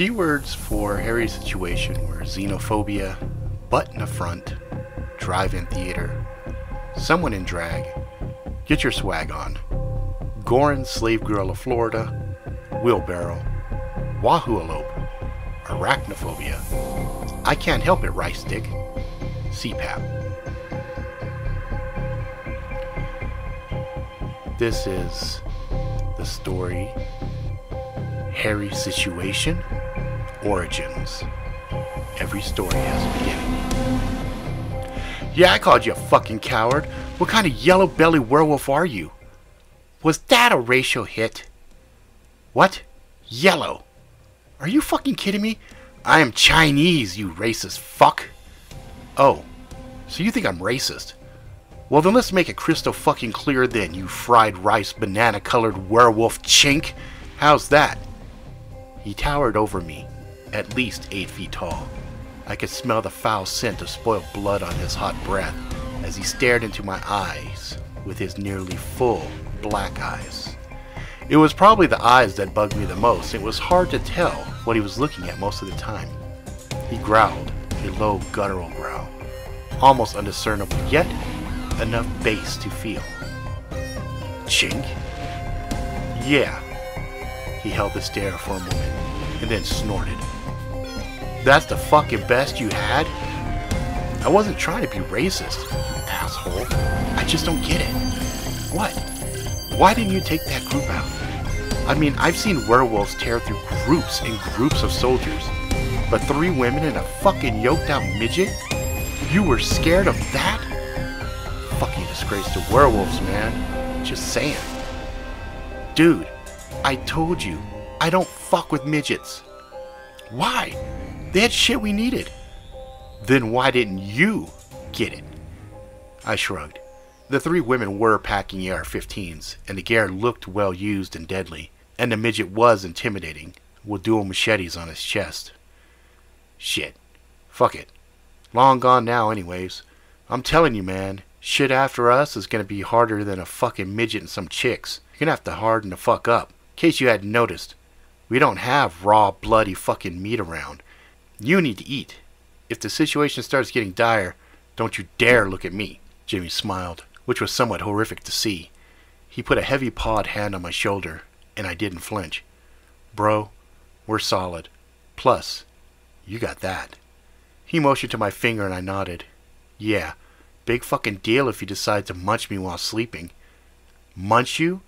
Keywords for Harry's situation were xenophobia, butt in the front, drive-in theater, someone in drag, get your swag on, Gorin slave girl of Florida, wheelbarrow, wahoo elope, arachnophobia, I can't help it, rice stick, CPAP. This is the story, Harry's situation, origins. Every story has a beginning. Yeah, I called you a fucking coward. What kind of yellow belly werewolf are you? Was that a racial hit? What? Yellow? Are you fucking kidding me? I am Chinese, you racist fuck. Oh, so you think I'm racist? Well then let's make it crystal fucking clear then, you fried rice banana colored werewolf chink. How's that? He towered over me, at least 8 feet tall. I could smell the foul scent of spoiled blood on his hot breath as he stared into my eyes with his nearly full black eyes. It was probably the eyes that bugged me the most. It was hard to tell what he was looking at most of the time. He growled, a low guttural growl, almost undiscernible, yet enough bass to feel. Chink? Yeah. He held the stare for a moment, and then snorted. That's the fucking best you had? I wasn't trying to be racist, you asshole. I just don't get it. What? Why didn't you take that group out? I mean, I've seen werewolves tear through groups and groups of soldiers. But 3 women and a fucking yoked out midget? You were scared of that? Fucking disgrace to werewolves, man. Just saying. Dude, I told you, I don't fuck with midgets. Why? They had shit we needed. Then why didn't you get it? I shrugged. The 3 women were packing AR-15s, and the gear looked well used and deadly, and the midget was intimidating, with dual machetes on his chest. Shit. Fuck it. Long gone now anyways. I'm telling you, man, shit after us is gonna be harder than a fucking midget and some chicks. You're gonna have to harden the fuck up. In case you hadn't noticed, we don't have raw, bloody fucking meat around. You need to eat. If the situation starts getting dire, don't you dare look at me. Jimmy smiled, which was somewhat horrific to see. He put a heavy pawed hand on my shoulder, and I didn't flinch. Bro, we're solid. Plus, you got that. He motioned to my finger and I nodded. Yeah, big fucking deal if you decide to munch me while sleeping. Munch you?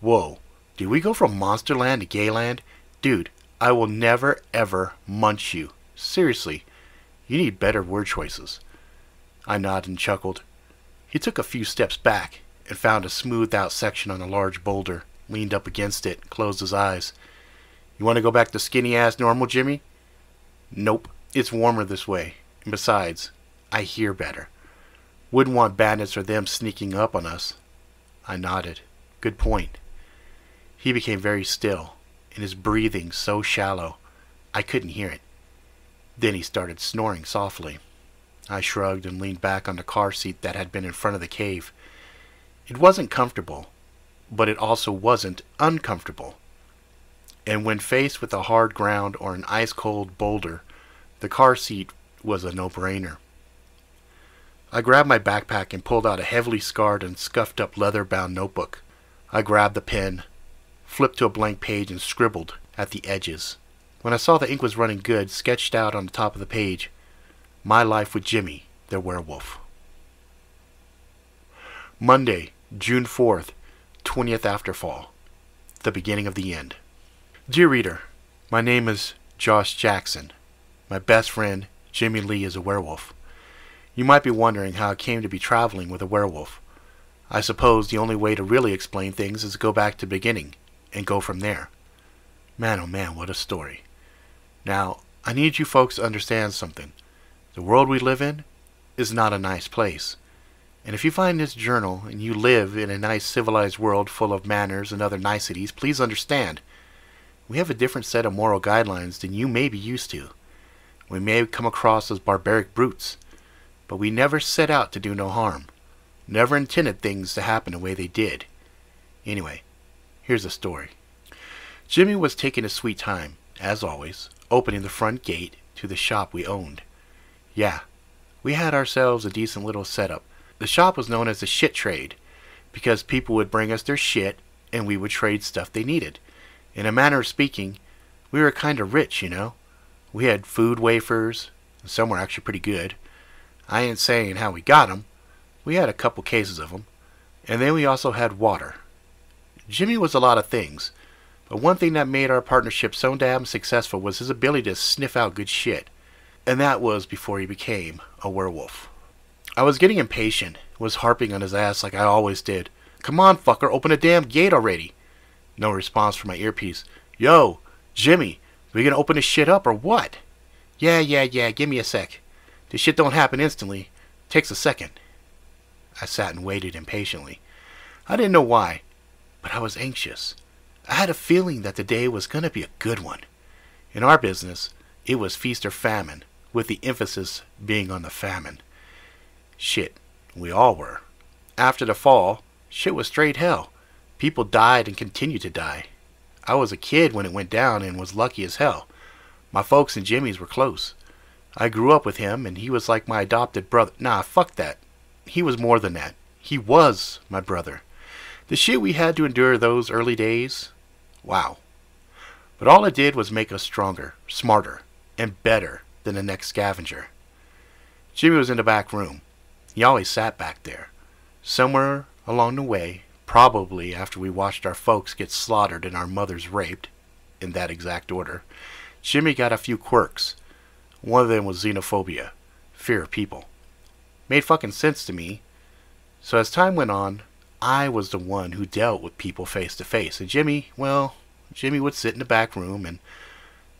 Whoa, did we go from Monsterland to Gayland? Dude, I will never ever munch you. Seriously, you need better word choices. I nodded and chuckled. He took a few steps back and found a smoothed out section on a large boulder, leaned up against it, closed his eyes. You want to go back to skinny ass normal, Jimmy? Nope, it's warmer this way. And besides, I hear better. Wouldn't want bandits or them sneaking up on us. I nodded. Good point. He became very still, and his breathing so shallow, I couldn't hear it. Then he started snoring softly. I shrugged and leaned back on the car seat that had been in front of the cave. It wasn't comfortable, but it also wasn't uncomfortable. And when faced with a hard ground or an ice-cold boulder, the car seat was a no-brainer. I grabbed my backpack and pulled out a heavily scarred and scuffed-up leather-bound notebook. I grabbed the pen, flipped to a blank page and scribbled at the edges. When I saw the ink was running good, sketched out on the top of the page, my life with Jimmy, the werewolf. Monday, June 4th, 20th after fall. The beginning of the end. Dear reader, my name is Josh Jackson. My best friend, Jimmy Lee, is a werewolf. You might be wondering how I came to be traveling with a werewolf. I suppose the only way to really explain things is to go back to the beginning and go from there. Man, oh man, what a story. Now, I need you folks to understand something. The world we live in is not a nice place. And if you find this journal and you live in a nice civilized world full of manners and other niceties, please understand, we have a different set of moral guidelines than you may be used to. We may come across as barbaric brutes, but we never set out to do no harm. Never intended things to happen the way they did. Anyway, here's the story. Jimmy was taking his sweet time, as always, opening the front gate to the shop we owned. Yeah, we had ourselves a decent little setup. The shop was known as the shit trade because people would bring us their shit and we would trade stuff they needed. In a manner of speaking, we were kind of rich, you know. We had food wafers, and some were actually pretty good. I ain't saying how we got them. We had a couple cases of them. And then we also had water. Jimmy was a lot of things, but one thing that made our partnership so damn successful was his ability to sniff out good shit. And that was before he became a werewolf. I was getting impatient, was harping on his ass like I always did. Come on, fucker, open the damn gate already. No response from my earpiece. Yo, Jimmy, we gonna open this shit up or what? Yeah, give me a sec. This shit don't happen instantly. Takes a second. I sat and waited impatiently. I didn't know why, but I was anxious. I had a feeling that the day was gonna be a good one. In our business, it was feast or famine, with the emphasis being on the famine. Shit, we all were. After the fall, shit was straight hell. People died and continued to die. I was a kid when it went down and was lucky as hell. My folks and Jimmy's were close. I grew up with him and he was like my adopted brother. Nah, fuck that. He was more than that. He was my brother. The shit we had to endure those early days, wow. But all it did was make us stronger, smarter, and better than the next scavenger. Jimmy was in the back room. He always sat back there. Somewhere along the way, probably after we watched our folks get slaughtered and our mothers raped, in that exact order, Jimmy got a few quirks. One of them was xenophobia, fear of people. Made fucking sense to me. So as time went on, I was the one who dealt with people face to face. And Jimmy, well, Jimmy would sit in the back room and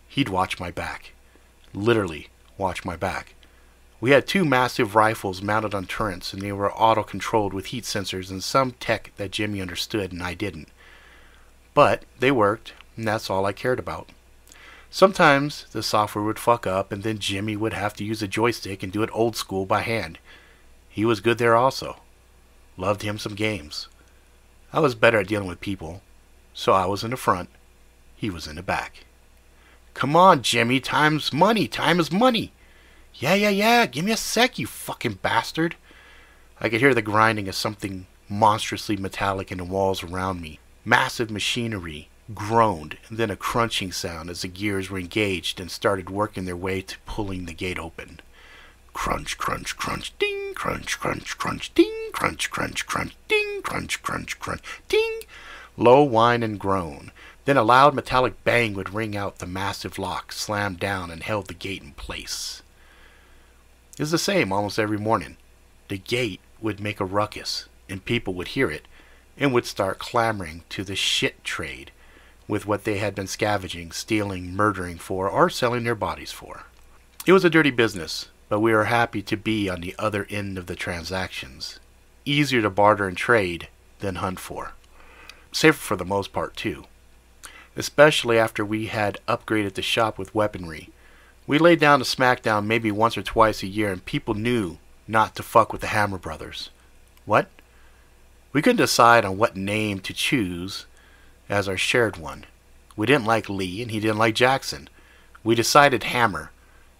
he'd watch my back. Literally watch my back. We had 2 massive rifles mounted on turrets and they were auto-controlled with heat sensors and some tech that Jimmy understood and I didn't. But they worked and that's all I cared about. Sometimes the software would fuck up and then Jimmy would have to use a joystick and do it old school by hand. He was good there also. Loved him some games. I was better at dealing with people, so I was in the front, he was in the back. Come on, Jimmy, time's money, time is money. Yeah, give me a sec, you fucking bastard. I could hear the grinding of something monstrously metallic in the walls around me. Massive machinery groaned, and then a crunching sound as the gears were engaged and started working their way to pulling the gate open. Crunch, crunch, crunch, ding, crunch, crunch, crunch, ding, crunch, crunch, crunch, ding, crunch, crunch, crunch, ding. Low whine and groan. Then a loud metallic bang would ring out. The massive lock slammed down and held the gate in place. It was the same almost every morning. The gate would make a ruckus, and people would hear it, and would start clamoring to the shit trade with what they had been scavenging, stealing, murdering for, or selling their bodies for. It was a dirty business, but we were happy to be on the other end of the transactions. Easier to barter and trade than hunt for. Safer for the most part, too. Especially after we had upgraded the shop with weaponry. We laid down the smackdown maybe once or twice a year, and people knew not to fuck with the Hammer Brothers. What? We couldn't decide on what name to choose as our shared one. We didn't like Lee, and he didn't like Jackson. We decided Hammer,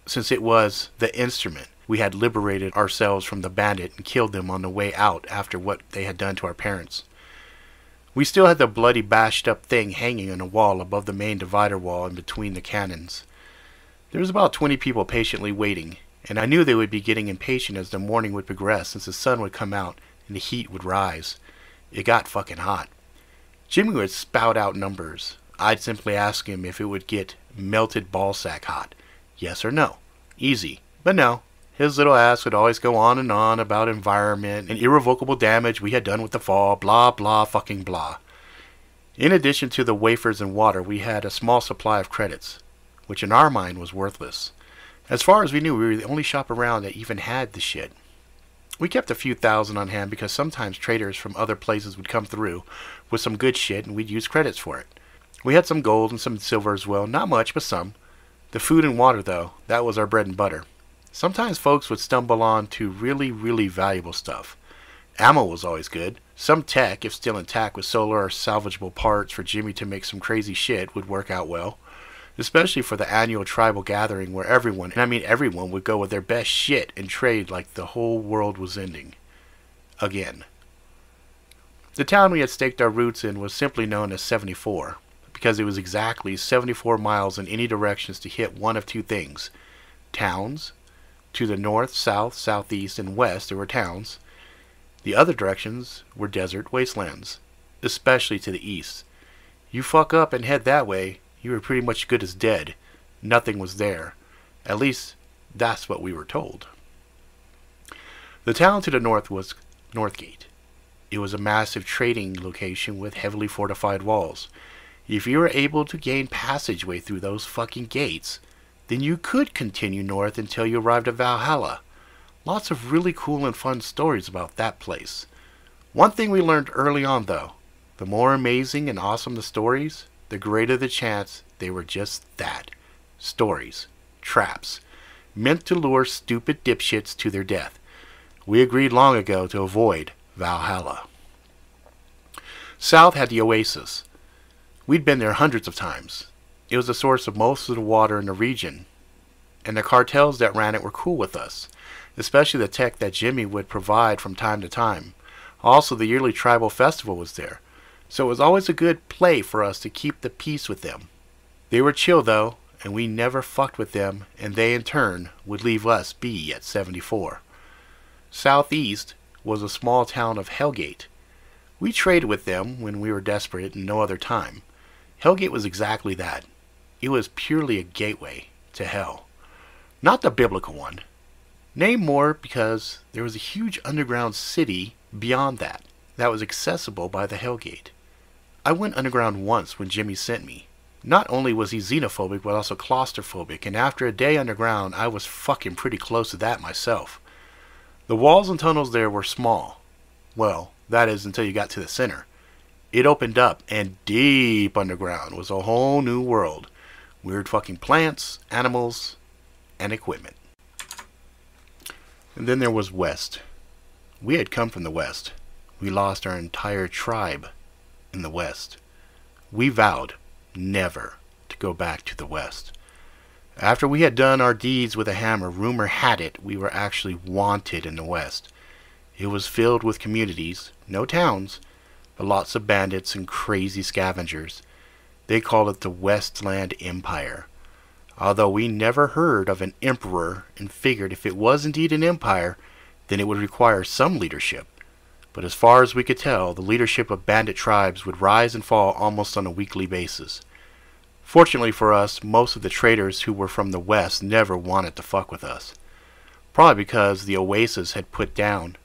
since it was the instrument. We had liberated ourselves from the bandit and killed them on the way out after what they had done to our parents. We still had the bloody bashed up thing hanging on a wall above the main divider wall and between the cannons. There was about 20 people patiently waiting, and I knew they would be getting impatient as the morning would progress since the sun would come out and the heat would rise. It got fucking hot. Jimmy would spout out numbers. I'd simply ask him if it would get melted ballsack hot. Yes or no. Easy. But no. His little ass would always go on and on about environment and irrevocable damage we had done with the fall, blah, blah, fucking blah. In addition to the wafers and water, we had a small supply of credits, which in our mind was worthless. As far as we knew, we were the only shop around that even had the shit. We kept a few thousand on hand because sometimes traders from other places would come through with some good shit and we'd use credits for it. We had some gold and some silver as well, not much, but some. The food and water, though, that was our bread and butter. Sometimes folks would stumble on to really, really valuable stuff. Ammo was always good. Some tech, if still intact with solar or salvageable parts for Jimmy to make some crazy shit, would work out well. especially for the annual tribal gathering where everyone, and I mean everyone, would go with their best shit and trade like the whole world was ending. Again. The town we had staked our roots in was simply known as 74, because it was exactly 74 miles in any directions to hit one of two things. Towns. To the north, south, southeast, and west there were towns. The other directions were desert wastelands, especially to the east. You fuck up and head that way, you were pretty much good as dead. Nothing was there. At least, that's what we were told. The town to the north was Northgate. It was a massive trading location with heavily fortified walls. If you were able to gain passageway through those fucking gates, then you could continue north until you arrived at Valhalla. Lots of really cool and fun stories about that place. One thing we learned early on though, the more amazing and awesome the stories, the greater the chance they were just that. Stories. Traps. Meant to lure stupid dipshits to their death. We agreed long ago to avoid Valhalla. South had the Oasis. We'd been there hundreds of times. It was the source of most of the water in the region, and the cartels that ran it were cool with us, especially the tech that Jimmy would provide from time to time. Also, the yearly tribal festival was there, so it was always a good play for us to keep the peace with them. They were chill though, and we never fucked with them, and they in turn would leave us be at 74. Southeast was a small town of Hellgate. We traded with them when we were desperate and no other time. Hellgate was exactly that. It was purely a gateway to hell. Not the biblical one. Nay, more because there was a huge underground city beyond that was accessible by the Hellgate. I went underground once when Jimmy sent me. Not only was he xenophobic, but also claustrophobic, and after a day underground, I was fucking pretty close to that myself. The walls and tunnels there were small. Well, that is until you got to the center. It opened up, and deep underground was a whole new world. Weird fucking plants, animals, and equipment. And then there was West. We had come from the West. We lost our entire tribe in the West. We vowed never to go back to the West. After we had done our deeds with a hammer, rumor had it we were actually wanted in the West. It was filled with communities, no towns, but lots of bandits and crazy scavengers. They called it the Westland Empire. Although we never heard of an emperor and figured if it was indeed an empire, then it would require some leadership. But as far as we could tell, the leadership of bandit tribes would rise and fall almost on a weekly basis. Fortunately for us, most of the traders who were from the West never wanted to fuck with us. Probably because the Oasis had put it down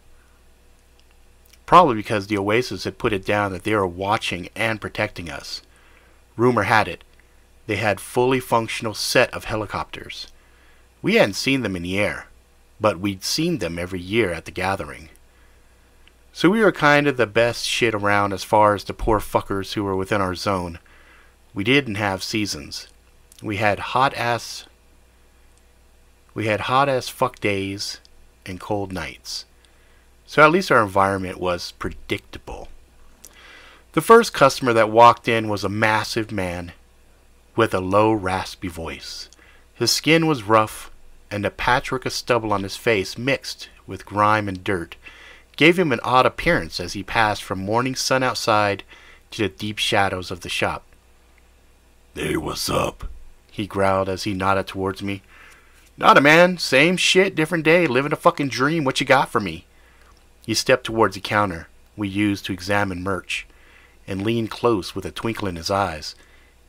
that they were watching and protecting us. Rumor had it, they had fully functional set of helicopters. We hadn't seen them in the air, but we'd seen them every year at the gathering. So we were kind of the best shit around as far as the poor fuckers who were within our zone. We didn't have seasons. We had hot ass fuck days and cold nights. So at least our environment was predictable. The first customer that walked in was a massive man with a low, raspy voice. His skin was rough, and the patchwork of stubble on his face mixed with grime and dirt gave him an odd appearance as he passed from morning sun outside to the deep shadows of the shop. "Hey, what's up?" he growled as he nodded towards me. "Nada, man. Same shit, different day. Living a fucking dream. What you got for me?" He stepped towards the counter we used to examine merch and leaned close with a twinkle in his eyes.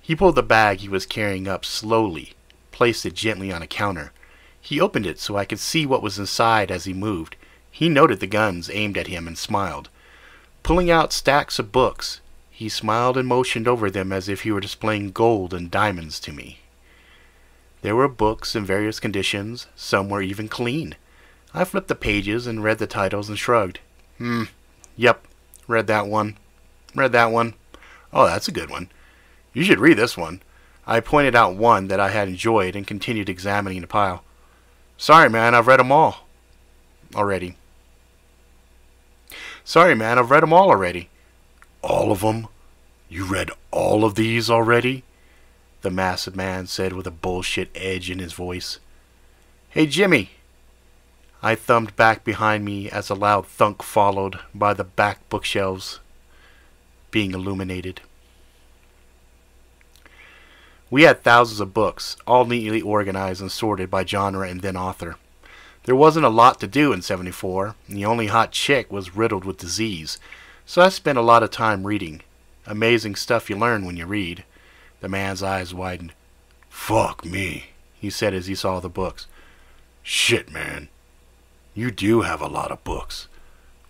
He pulled the bag he was carrying up slowly, placed it gently on a counter. He opened it so I could see what was inside as he moved. He noted the guns aimed at him and smiled. Pulling out stacks of books, he smiled and motioned over them as if he were displaying gold and diamonds to me. There were books in various conditions, some were even clean. I flipped the pages and read the titles and shrugged. Yep, read that one. Oh, that's a good one. You should read this one." I pointed out one that I had enjoyed and continued examining the pile. Sorry, man, I've read them all already. "All of them? You read all of these already?" the massive man said with a bullshit edge in his voice. "Hey, Jimmy." I thumbed back behind me as a loud thunk followed by the back bookshelves being illuminated. We had thousands of books, all neatly organized and sorted by genre and then author. There wasn't a lot to do in 74, and the only hot chick was riddled with disease, so I spent a lot of time reading. Amazing stuff you learn when you read. The man's eyes widened. "Fuck me," he said as he saw the books. "Shit, man. You do have a lot of books.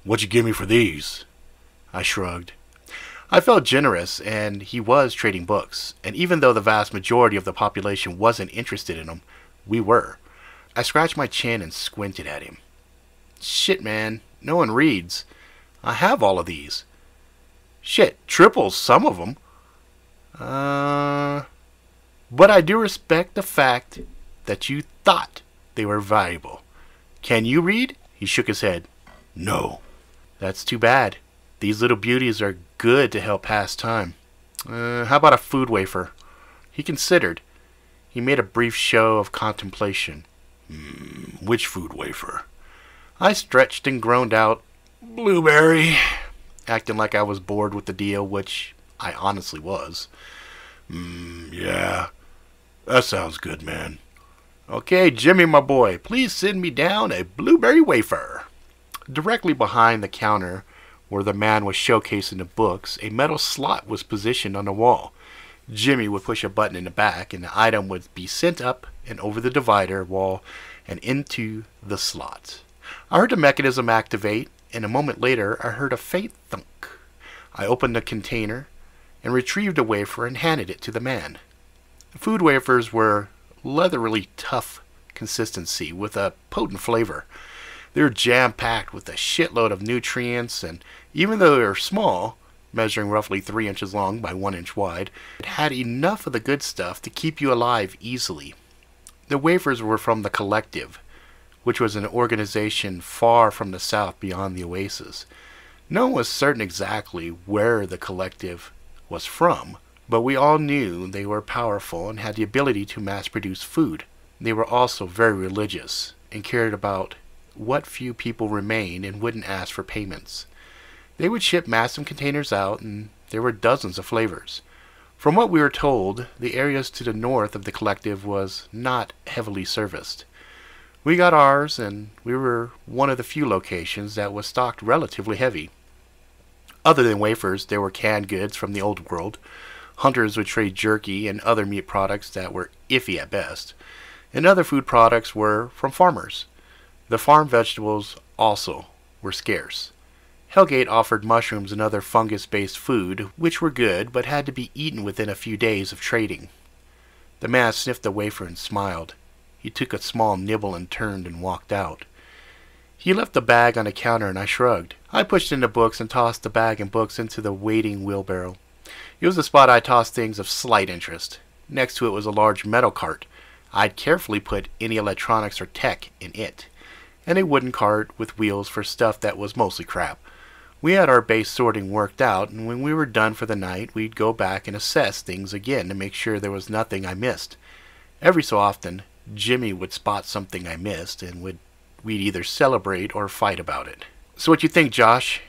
What'd you give me for these?" I shrugged. I felt generous, and he was trading books, and even though the vast majority of the population wasn't interested in them, we were. I scratched my chin and squinted at him. "Shit, man. No one reads. I have all of these." "Shit, triples some of them. But I do respect the fact that you thought they were valuable. Can you read?" He shook his head. "No." "That's too bad. These little beauties are good to help pass time. How about a food wafer?" He considered. He made a brief show of contemplation. Which food wafer?" I stretched and groaned out, "Blueberry," acting like I was bored with the deal, which I honestly was. Yeah, that sounds good, man." "Okay, Jimmy, my boy, please send me down a blueberry wafer." Directly behind the counter where the man was showcasing the books, a metal slot was positioned on the wall. Jimmy would push a button in the back, and the item would be sent up and over the divider wall and into the slot. I heard the mechanism activate, and a moment later I heard a faint thunk. I opened the container and retrieved a wafer and handed it to the man. The food wafers were leathery tough consistency with a potent flavor. They were jam-packed with a shitload of nutrients, and even though they were small, measuring roughly 3 inches long by 1 inch wide, it had enough of the good stuff to keep you alive easily. The wafers were from the Collective, which was an organization far from the south beyond the oasis. No one was certain exactly where the Collective was from, but we all knew they were powerful and had the ability to mass-produce food. They were also very religious and cared about what few people remained and wouldn't ask for payments. They would ship massive containers out, and there were dozens of flavors. From what we were told, the areas to the north of the Collective was not heavily serviced. We got ours, and we were one of the few locations that was stocked relatively heavy. Other than wafers, there were canned goods from the old world. Hunters would trade jerky and other meat products that were iffy at best, and other food products were from farmers. The farm vegetables also were scarce. Hellgate offered mushrooms and other fungus-based food, which were good but had to be eaten within a few days of trading. The man sniffed the wafer and smiled. He took a small nibble and turned and walked out. He left the bag on the counter, and I shrugged. I pushed in the books and tossed the bag and books into the waiting wheelbarrow. It was the spot I tossed things of slight interest. Next to it was a large metal cart. I'd carefully put any electronics or tech in it, and a wooden cart with wheels for stuff that was mostly crap. We had our base sorting worked out, and when we were done for the night, we'd go back and assess things again to make sure there was nothing I missed. Every so often, Jimmy would spot something I missed, and we'd either celebrate or fight about it. "So what you think, Josh?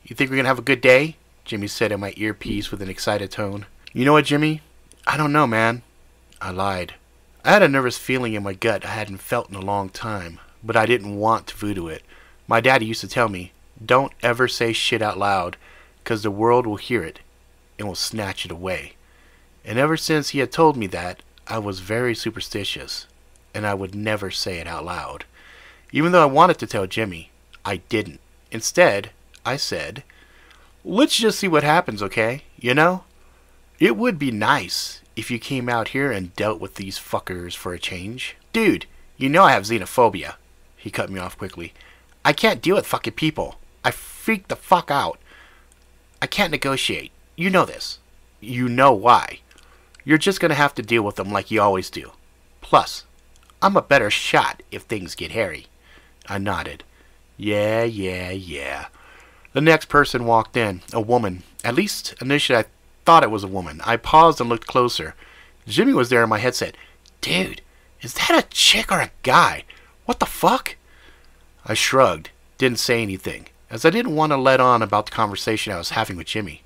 You think we're gonna have a good day?" Jimmy said in my earpiece with an excited tone. "You know what, Jimmy? I don't know, man." I lied. I had a nervous feeling in my gut I hadn't felt in a long time, but I didn't want to voodoo it. My daddy used to tell me, "Don't ever say shit out loud, 'cause the world will hear it and will snatch it away." And ever since he had told me that, I was very superstitious, and I would never say it out loud. Even though I wanted to tell Jimmy, I didn't. Instead, I said, "Let's just see what happens, okay? You know? It would be nice if you came out here and dealt with these fuckers for a change." "Dude, you know I have xenophobia." He cut me off quickly. "I can't deal with fucking people. I freak the fuck out. I can't negotiate. You know this." "You know why. You're just gonna have to deal with them like you always do. Plus, I'm a better shot if things get hairy." I nodded. Yeah. The next person walked in, a woman. At least, initially I thought it was a woman. I paused and looked closer. Jimmy was there in my headset. Dude, is that a chick or a guy? What the fuck? I shrugged, didn't say anything, as I didn't want to let on about the conversation I was having with Jimmy.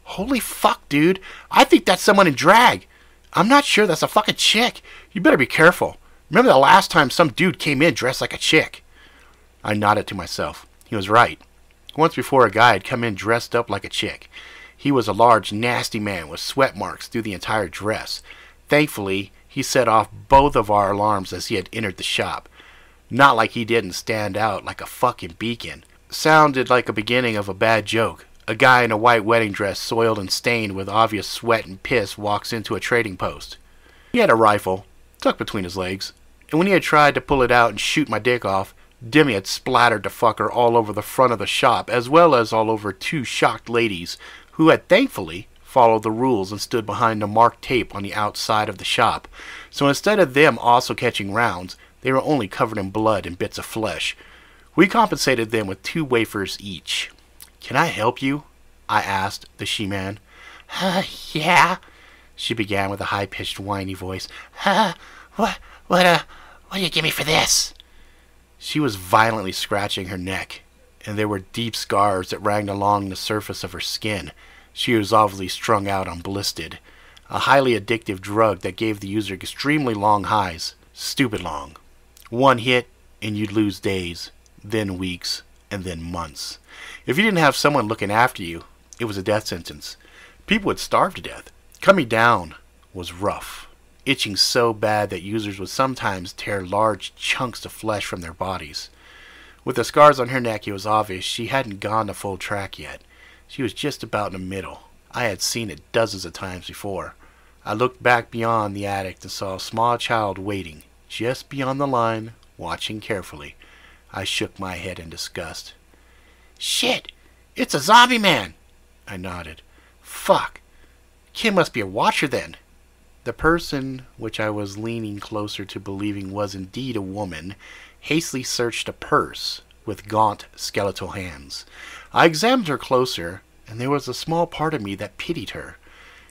Holy fuck, dude. I think that's someone in drag. I'm not sure that's a fucking chick. You better be careful. Remember the last time some dude came in dressed like a chick? I nodded to myself. He was right. Once before, a guy had come in dressed up like a chick. He was a large, nasty man with sweat marks through the entire dress. Thankfully, he set off both of our alarms as he had entered the shop. Not like he didn't stand out like a fucking beacon. Sounded like a beginning of a bad joke. A guy in a white wedding dress, soiled and stained with obvious sweat and piss, walks into a trading post. He had a rifle, tucked between his legs, and when he had tried to pull it out and shoot my dick off, Demi had splattered the fucker all over the front of the shop, as well as all over two shocked ladies who had thankfully followed the rules and stood behind the marked tape on the outside of the shop. So instead of them also catching rounds, they were only covered in blood and bits of flesh. We compensated them with 2 wafers each. Can I help you? I asked the she-man. Yeah, she began with a high-pitched, whiny voice. What do you give me for this? She was violently scratching her neck, and there were deep scars that ran along the surface of her skin. She was obviously strung out on Blisted, a highly addictive drug that gave the user extremely long highs. Stupid long. 1 hit, and you'd lose days, then weeks, and then months. If you didn't have someone looking after you, it was a death sentence. People would starve to death. Coming down was rough, itching so bad that users would sometimes tear large chunks of flesh from their bodies. With the scars on her neck, it was obvious she hadn't gone the full track yet. She was just about in the middle. I had seen it dozens of times before. I looked back beyond the attic and saw a small child waiting, just beyond the line, watching carefully. I shook my head in disgust. Shit! It's a zombie man! I nodded. Fuck! Kid must be a watcher then. The person, which I was leaning closer to believing was indeed a woman, hastily searched a purse with gaunt, skeletal hands. I examined her closer, and there was a small part of me that pitied her.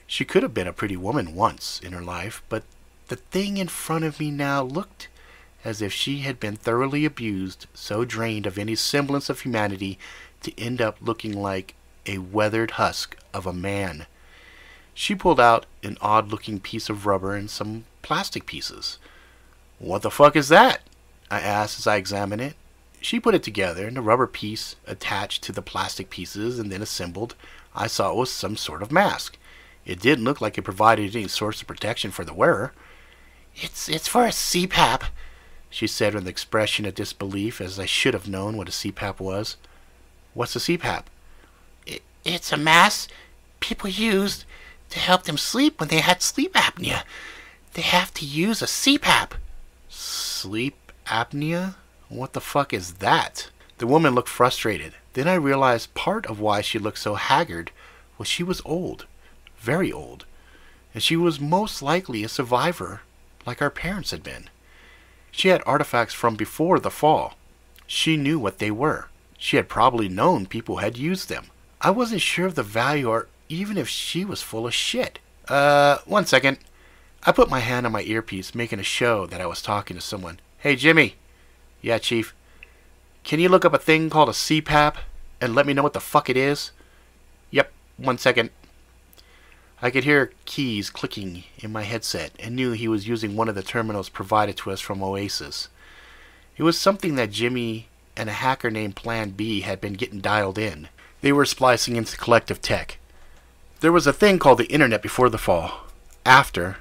She could have been a pretty woman once in her life, but the thing in front of me now looked as if she had been thoroughly abused, so drained of any semblance of humanity to end up looking like a weathered husk of a man. She pulled out an odd-looking piece of rubber and some plastic pieces. What the fuck is that? I asked as I examined it. She put it together, and the rubber piece attached to the plastic pieces and then assembled. I saw it was some sort of mask. It didn't look like it provided any source of protection for the wearer. It's for a CPAP, she said with an expression of disbelief, as I should have known what a CPAP was. What's a CPAP? It's a mask people used to help them sleep when they had sleep apnea. They have to use a CPAP. Sleep apnea? What the fuck is that? The woman looked frustrated. Then I realized part of why she looked so haggard was she was old. Very old. And she was most likely a survivor, like our parents had been. She had artifacts from before the fall. She knew what they were. She had probably known people had used them. I wasn't sure of the value or even if she was full of shit. 1 second. I put my hand on my earpiece, making a show that I was talking to someone. Hey, Jimmy. Yeah, Chief. Can you look up a thing called a CPAP and let me know what the fuck it is? Yep, 1 second. I could hear keys clicking in my headset and knew he was using one of the terminals provided to us from Oasis. It was something that Jimmy and a hacker named Plan B had been getting dialed in. They were splicing into collective tech. There was a thing called the Internet before the fall. After,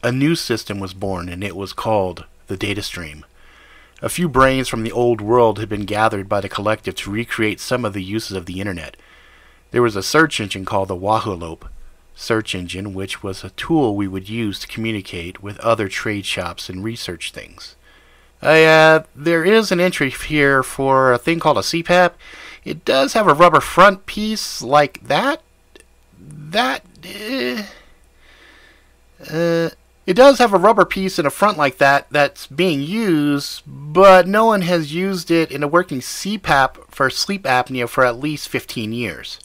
a new system was born, and it was called the data stream. A few brains from the old world had been gathered by the collective to recreate some of the uses of the Internet. There was a search engine called the Wahooalope search engine, which was a tool we would use to communicate with other trade shops and research things. There is an entry here for a thing called a CPAP. It does have a rubber front piece like that. It does have a rubber piece in the front like that that's being used, but no one has used it in a working CPAP for sleep apnea for at least 15 years.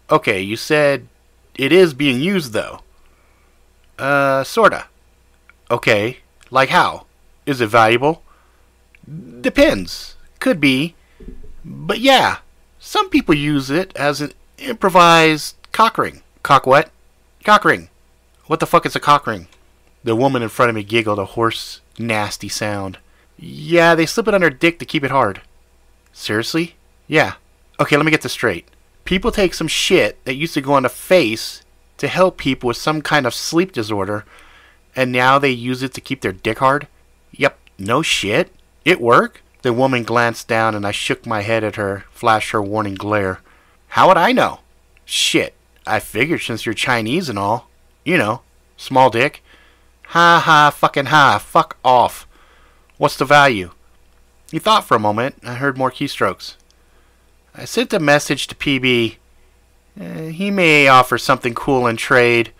Okay, you said it is being used, though. Sorta. Okay, like how? Is it valuable? Depends. Could be. But yeah, some people use it as an improvised cock ring. Cock what? Cock ring. What the fuck is a cock ring? The woman in front of me giggled a hoarse, nasty sound. Yeah, they slip it on their dick to keep it hard. Seriously? Yeah. Okay, let me get this straight. People take some shit that used to go on the face to help people with some kind of sleep disorder, and now they use it to keep their dick hard? Yep, no shit. It worked? The woman glanced down and I shook my head at her, flashed her warning glare. How would I know? Shit, I figured since you're Chinese and all. You know, small dick. Ha ha, fucking ha, fuck off. What's the value? He thought for a moment. I heard more keystrokes. I sent a message to PB. He may offer something cool in trade.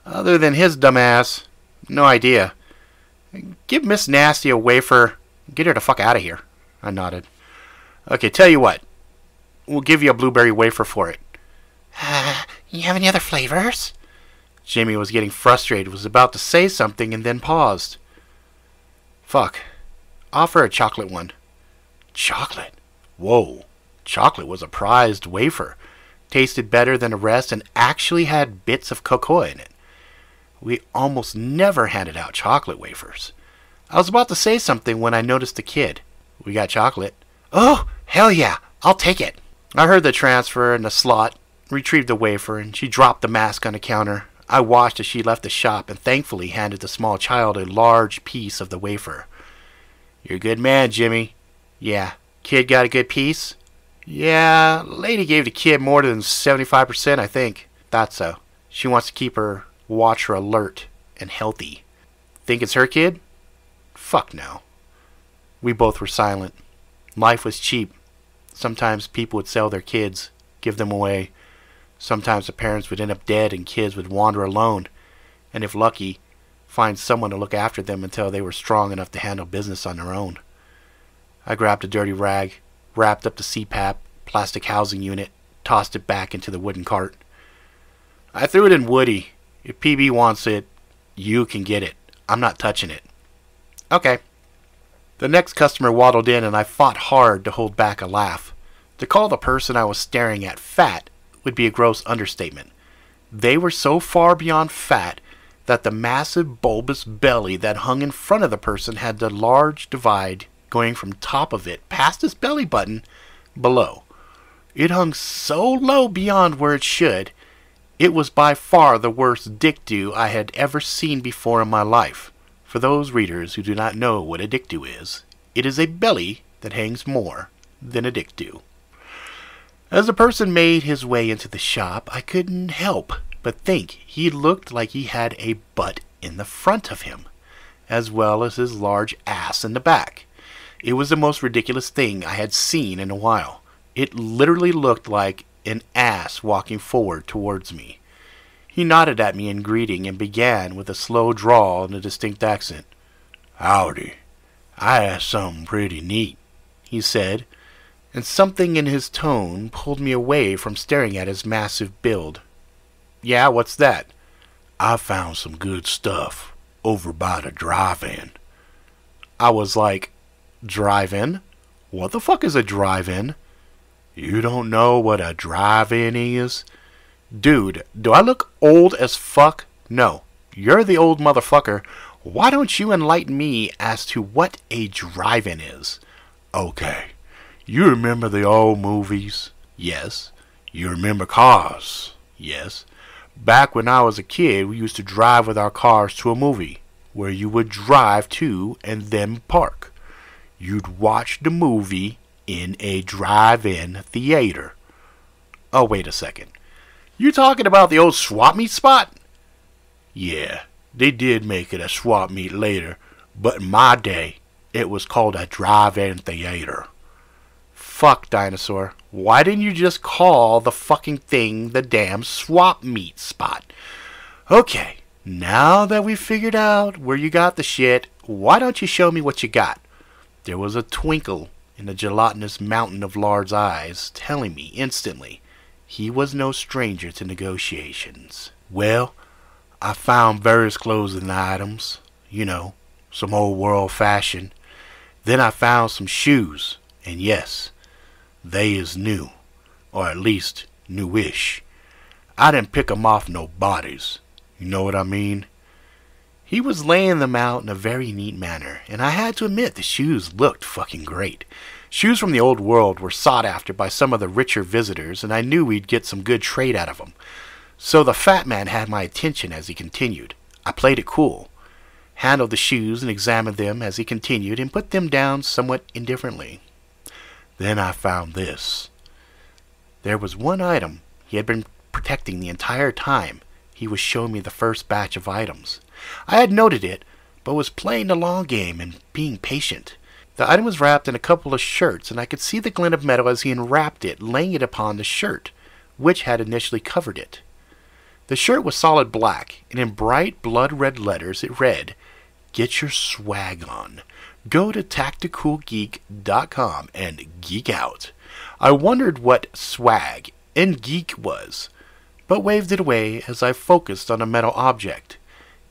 Other than his dumbass. No idea. Give Miss Nasty a wafer. Get her the fuck out of here. I nodded. Okay, tell you what. We'll give you a blueberry wafer for it. You have any other flavors? Jimmy was getting frustrated, was about to say something, and then paused. Fuck. Offer a chocolate one. Chocolate? Whoa. Chocolate was a prized wafer. Tasted better than the rest and actually had bits of cocoa in it. We almost never handed out chocolate wafers. I was about to say something when I noticed the kid. We got chocolate. Oh, hell yeah. I'll take it. I heard the transfer and the slot, retrieved the wafer, and she dropped the mask on the counter. I watched as she left the shop and thankfully handed the small child a large piece of the wafer. You're a good man, Jimmy. Yeah. Kid got a good piece? Yeah, lady gave the kid more than 75%, I think. Thought so. She wants to keep her watcher alert and healthy. Think it's her kid? Fuck no. We both were silent. Life was cheap. Sometimes people would sell their kids, give them away. Sometimes the parents would end up dead and kids would wander alone, and if lucky, find someone to look after them until they were strong enough to handle business on their own. I grabbed a dirty rag, wrapped up the CPAP plastic housing unit, tossed it back into the wooden cart. I threw it in Woody. If PB wants it, you can get it. I'm not touching it. Okay. The next customer waddled in and I fought hard to hold back a laugh. To call the person I was staring at fat would be a gross understatement. They were so far beyond fat that the massive bulbous belly that hung in front of the person had the large divide going from top of it past his belly button below. It hung so low beyond where it should, it was by far the worst dick-do I had ever seen before in my life. For those readers who do not know what a dick-do is, it is a belly that hangs more than a dick-do. As the person made his way into the shop, I couldn't help but think he looked like he had a butt in the front of him, as well as his large ass in the back. It was the most ridiculous thing I had seen in a while. It literally looked like an ass walking forward towards me. He nodded at me in greeting and began with a slow drawl and a distinct accent. Howdy. I have something pretty neat, he said, and something in his tone pulled me away from staring at his massive build. Yeah, what's that? I found some good stuff over by the drive-in. I was like, drive-in? What the fuck is a drive-in? You don't know what a drive-in is? Dude, do I look old as fuck? No. You're the old motherfucker. Why don't you enlighten me as to what a drive-in is? Okay. You remember the old movies? Yes. You remember cars? Yes. Back when I was a kid, we used to drive with our cars to a movie, where you would drive to and then park. You'd watch the movie in a drive-in theater. Oh, wait a second. You talking about the old swap meet spot? Yeah, they did make it a swap meet later, but in my day, it was called a drive-in theater. Fuck, dinosaur. Why didn't you just call the fucking thing the damn swap meet spot? Okay, now that we've figured out where you got the shit, why don't you show me what you got? There was a twinkle in the gelatinous mountain of Lard's eyes, telling me instantly he was no stranger to negotiations. Well, I found various clothing items, some old world fashion. Then I found some shoes, and yes, they is new, or at least newish. I didn't pick 'em off no bodies, you know what I mean? He was laying them out in a very neat manner, and I had to admit the shoes looked fucking great. Shoes from the old world were sought after by some of the richer visitors, and I knew we'd get some good trade out of them. So the fat man had my attention as he continued. I played it cool, handled the shoes and examined them as he continued, and put them down somewhat indifferently. Then I found this. There was one item he had been protecting the entire time he was showing me the first batch of items. I had noted it, but was playing the long game and being patient. The item was wrapped in a couple of shirts, and I could see the glint of metal as he unwrapped it, laying it upon the shirt, which had initially covered it. The shirt was solid black, and in bright blood-red letters it read, "Get your swag on. Go to tacticalgeek.com and geek out." I wondered what swag and geek was, but waved it away as I focused on a metal object.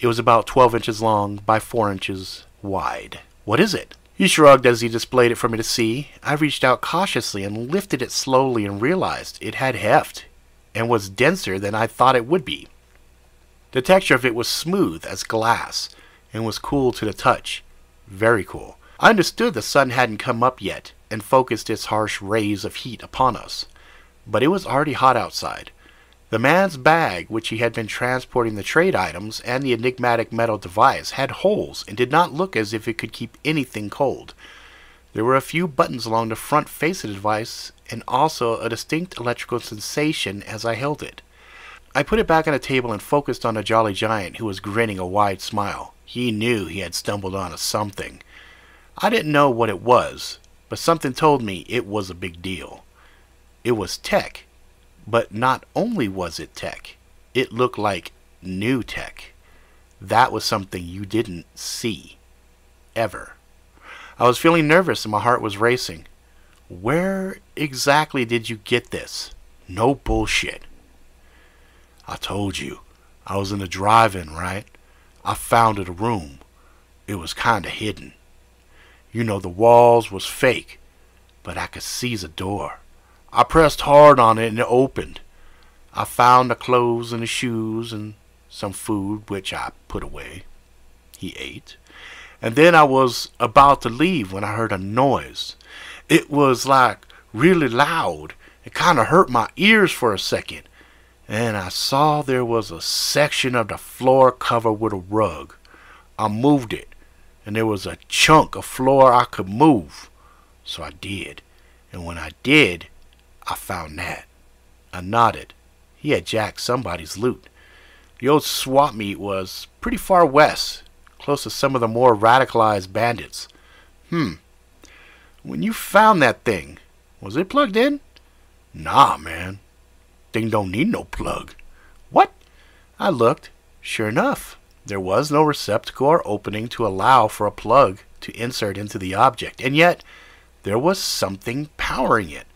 It was about 12 inches long by 4 inches wide. "What is it?" He shrugged as he displayed it for me to see. I reached out cautiously and lifted it slowly and realized it had heft and was denser than I thought it would be. The texture of it was smooth as glass and was cool to the touch. Very cool. I understood the sun hadn't come up yet and focused its harsh rays of heat upon us, but it was already hot outside. The man's bag, which he had been transporting the trade items and the enigmatic metal device, had holes and did not look as if it could keep anything cold. There were a few buttons along the front face of the device and also a distinct electrical sensation as I held it. I put it back on the table and focused on the jolly giant, who was grinning a wide smile. He knew he had stumbled on something. I didn't know what it was, but something told me it was a big deal. It was tech. But not only was it tech, it looked like new tech. That was something you didn't see. Ever. I was feeling nervous and my heart was racing. "Where exactly did you get this? No bullshit." "I told you. I was in the drive-in, right? I found it a room. It was kinda hidden. The walls was fake, but I could see the door. I pressed hard on it and it opened. I found the clothes and the shoes and some food, which I put away." He ate. "And then I was about to leave when I heard a noise. It was like really loud. It kind of hurt my ears for a second. And I saw there was a section of the floor covered with a rug. I moved it, and there was a chunk of floor I could move. So I did. And when I did, I found that." I nodded. He had jacked somebody's loot. The old swap meet was pretty far west, close to some of the more radicalized bandits. "When you found that thing, was it plugged in?" "Nah, man. Thing don't need no plug." "What?" I looked. Sure enough, there was no receptacle or opening to allow for a plug to insert into the object, and yet there was something powering it.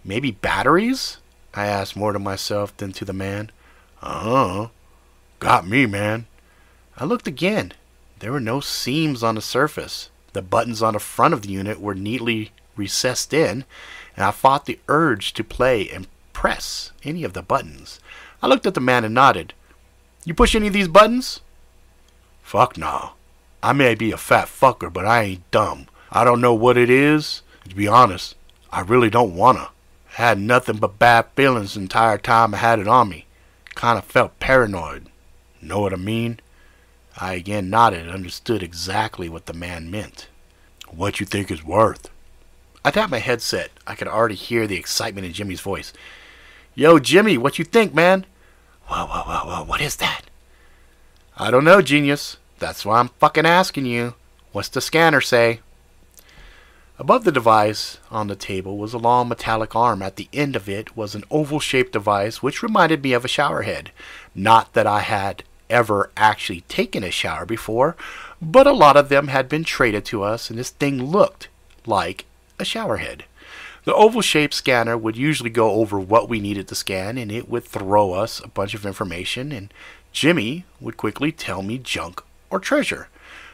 "Maybe batteries?" I asked, more to myself than to the man. Got me, man." I looked again. There were no seams on the surface. The buttons on the front of the unit were neatly recessed in, and I fought the urge to play and press any of the buttons. I looked at the man and nodded. "You push any of these buttons?" "Fuck nah. I may be a fat fucker, but I ain't dumb. I don't know what it is. To be honest, I really don't wanna. I had nothing but bad feelings the entire time I had it on me. Kinda felt paranoid. Know what I mean?" I again nodded and understood exactly what the man meant. "What you think it's worth?" I tapped my headset. I could already hear the excitement in Jimmy's voice. "Yo, Jimmy, what you think, man?" Whoa, what is that?" "I don't know, genius. That's why I'm fucking asking you. What's the scanner say?" Above the device on the table was a long metallic arm. At the end of it was an oval-shaped device which reminded me of a shower head. Not that I had ever actually taken a shower before, but a lot of them had been traded to us, and this thing looked like a shower head. The oval-shaped scanner would usually go over what we needed to scan, and it would throw us a bunch of information and Jimmy would quickly tell me junk or treasure.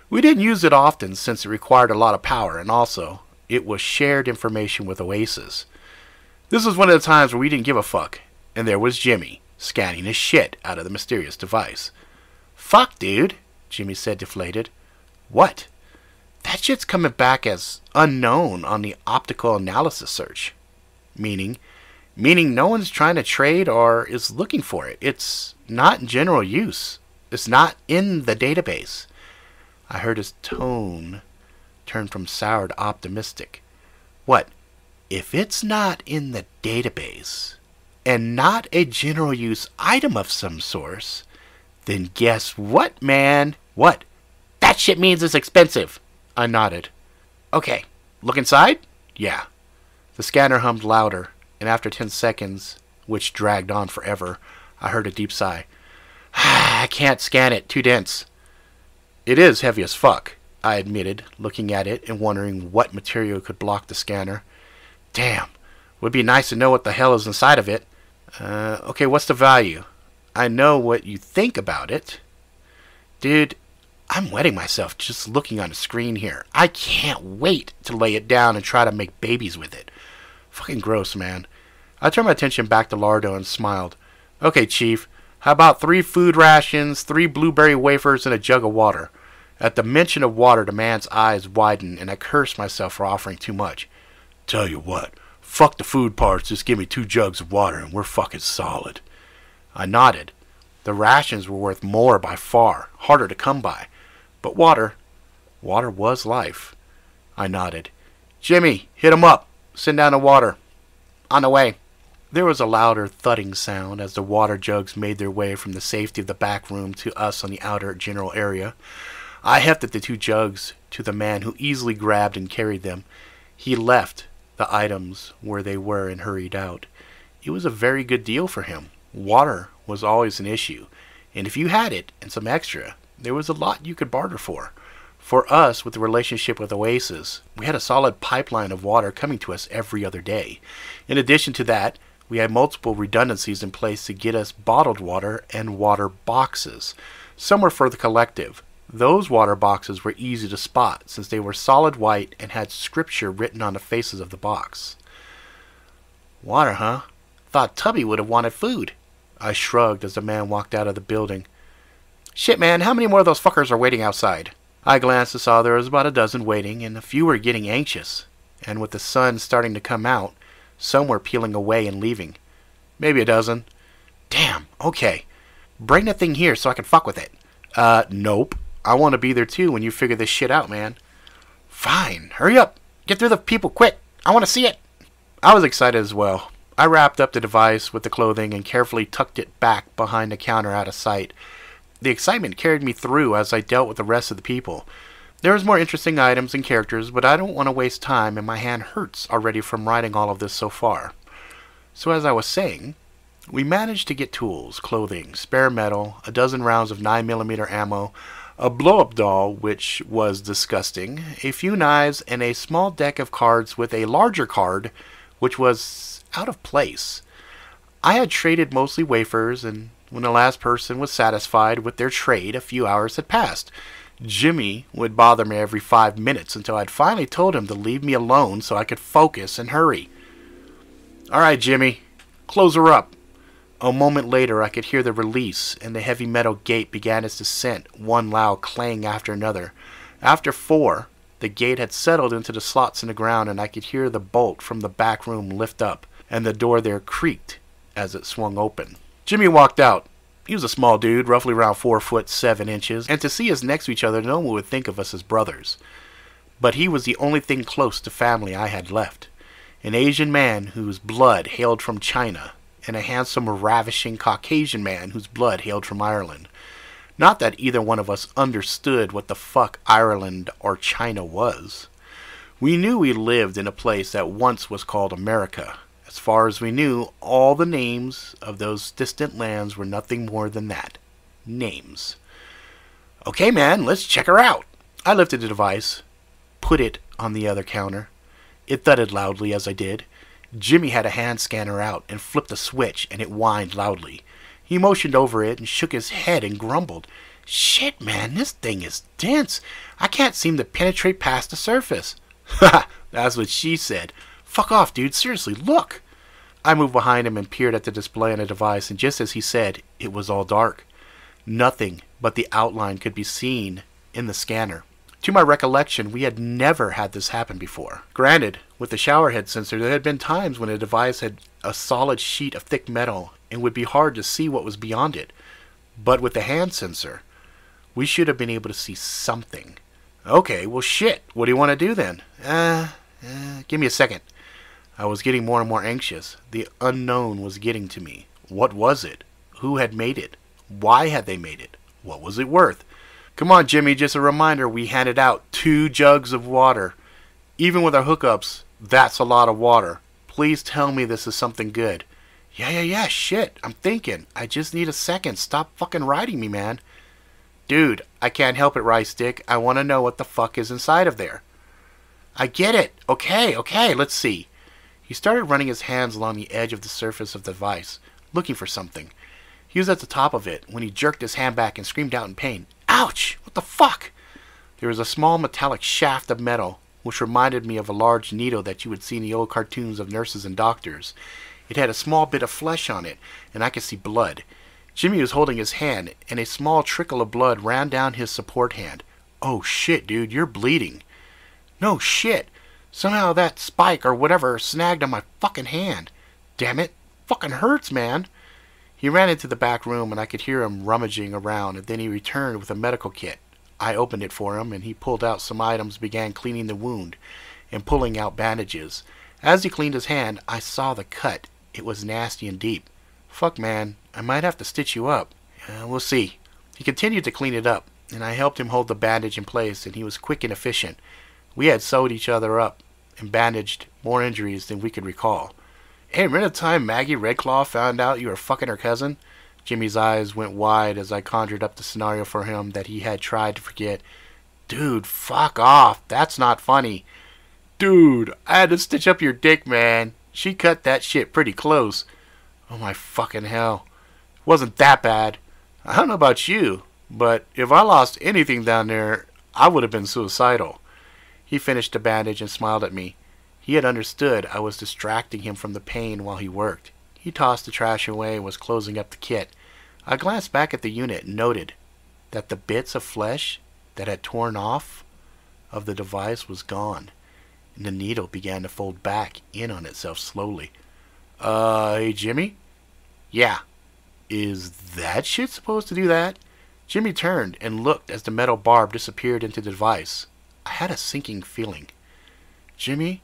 We didn't use it often since it required a lot of power, and also, it was shared information with Oasis. This was one of the times where we didn't give a fuck, and there was Jimmy, scanning the shit out of the mysterious device. "Fuck, dude," Jimmy said, deflated. "What?" "That shit's coming back as unknown on the optical analysis search." Meaning no one's trying to trade or is looking for it. It's not in general use. It's not in the database. I heard his tone turn from sour to optimistic. "What? If it's not in the database, and not a general use item of some source, then guess what, man?" "What?" "That shit means it's expensive." I nodded. "Okay, look inside?" "Yeah." The scanner hummed louder, and after 10 seconds, which dragged on forever, I heard a deep sigh. "I can't scan it, too dense." "It is heavy as fuck," I admitted, looking at it and wondering what material could block the scanner. "Damn, would be nice to know what the hell is inside of it." Okay, what's the value?" "I know what you think about it." Dude, I'm wetting myself just looking on the screen here. I can't wait to lay it down and try to make babies with it. Fucking gross, man. I turned my attention back to Lardo and smiled. "Okay, Chief, how about 3 food rations, 3 blueberry wafers, and a jug of water?" At the mention of water, the man's eyes widened, and I cursed myself for offering too much. "Tell you what, fuck the food parts, just give me 2 jugs of water and we're fucking solid." I nodded. The rations were worth more by far, harder to come by. But water was life. I nodded. "Jimmy, hit him up. Send down the water." "On the way." There was a louder thudding sound as the water jugs made their way from the safety of the back room to us on the outer general area. I hefted the 2 jugs to the man, who easily grabbed and carried them. He left the items where they were and hurried out. It was a very good deal for him. Water was always an issue, and if you had it and some extra, there was a lot you could barter for. For us, with the relationship with Oasis, we had a solid pipeline of water coming to us every other day. In addition to that, we had multiple redundancies in place to get us bottled water and water boxes. Some were for the collective. Those water boxes were easy to spot since they were solid white and had scripture written on the faces of the box. "Water, huh? Thought Tubby would have wanted food." I shrugged as the man walked out of the building. "Shit, man, how many more of those fuckers are waiting outside?" I glanced and saw there was about a dozen waiting, and a few were getting anxious. And with the sun starting to come out, some were peeling away and leaving. "Maybe a dozen." "Damn, okay. Bring the thing here so I can fuck with it." Nope. I want to be there too when you figure this shit out, man." "Fine, hurry up. Get through the people quick. I want to see it." I was excited as well. I wrapped up the device with the clothing and carefully tucked it back behind the counter out of sight. The excitement carried me through as I dealt with the rest of the people. There was more interesting items and characters, but I don't want to waste time, and my hand hurts already from writing all of this so far. So as I was saying, we managed to get tools, clothing, spare metal, a dozen rounds of 9mm ammo, a blow-up doll, which was disgusting, a few knives, and a small deck of cards with a larger card, which was out of place. I had traded mostly wafers, and when the last person was satisfied with their trade, a few hours had passed. Jimmy would bother me every 5 minutes until I'd finally told him to leave me alone so I could focus and hurry. "All right, Jimmy, close her up." A moment later, I could hear the release, and the heavy metal gate began its descent, one loud clang after another. After 4, the gate had settled into the slots in the ground, and I could hear the bolt from the back room lift up, and the door there creaked as it swung open. Jimmy walked out. He was a small dude, roughly around 4'7", and to see us next to each other, no one would think of us as brothers. But he was the only thing close to family I had left. An Asian man whose blood hailed from China, and a handsome, ravishing Caucasian man whose blood hailed from Ireland. Not that either one of us understood what the fuck Ireland or China was. We knew we lived in a place that once was called America. As far as we knew, all the names of those distant lands were nothing more than that. Names. "Okay, man, let's check her out." I lifted the device, put it on the other counter. It thudded loudly as I did. Jimmy had a hand scanner out and flipped a switch, and it whined loudly. He motioned over it and shook his head and grumbled, "Shit, man, this thing is dense. I can't seem to penetrate past the surface." "Ha! That's what she said. Fuck off, dude. Seriously, look." I moved behind him and peered at the display on the device, and just as he said, it was all dark. Nothing but the outline could be seen in the scanner. To my recollection, we had never had this happen before. Granted, with the showerhead sensor, there had been times when a device had a solid sheet of thick metal and would be hard to see what was beyond it. But with the hand sensor, we should have been able to see something. "Okay, well shit, what do you want to do then?" Give me a second." I was getting more and more anxious. The unknown was getting to me. What was it? Who had made it? Why had they made it? What was it worth? "Come on, Jimmy, just a reminder, we handed out 2 jugs of water. Even with our hookups, that's a lot of water. Please tell me this is something good." Yeah, shit, I'm thinking. I just need a second. Stop fucking riding me, man." "Dude, I can't help it, Rice Stick. I want to know what the fuck is inside of there." "I get it. Okay, let's see." He started running his hands along the edge of the surface of the device, looking for something. He was at the top of it when he jerked his hand back and screamed out in pain. "Ouch! What the fuck?" There was a small metallic shaft of metal, which reminded me of a large needle that you would see in the old cartoons of nurses and doctors. It had a small bit of flesh on it, and I could see blood. Jimmy was holding his hand, and a small trickle of blood ran down his support hand. "Oh shit, dude, you're bleeding." "No shit. Somehow that spike or whatever snagged on my fucking hand. Damn it. Fucking hurts, man." He ran into the back room and I could hear him rummaging around, and then he returned with a medical kit. I opened it for him and he pulled out some items, began cleaning the wound and pulling out bandages. As he cleaned his hand, I saw the cut. It was nasty and deep. "Fuck, man, I might have to stitch you up." We'll see." He continued to clean it up, and I helped him hold the bandage in place, and he was quick and efficient. We had sewed each other up and bandaged more injuries than we could recall. "Hey, remember the time Maggie Redclaw found out you were fucking her cousin?" Jimmy's eyes went wide as I conjured up the scenario for him that he had tried to forget. "Dude, fuck off. That's not funny." "Dude, I had to stitch up your dick, man. She cut that shit pretty close." "Oh my fucking hell. It wasn't that bad. I don't know about you, but if I lost anything down there, I would have been suicidal." He finished the bandage and smiled at me. He had understood I was distracting him from the pain while he worked. He tossed the trash away and was closing up the kit. I glanced back at the unit and noted that the bits of flesh that had torn off of the device was gone, and the needle began to fold back in on itself slowly. Hey, Jimmy?" "Yeah." "Is that shit supposed to do that?" Jimmy turned and looked as the metal barb disappeared into the device. I had a sinking feeling. "Jimmy,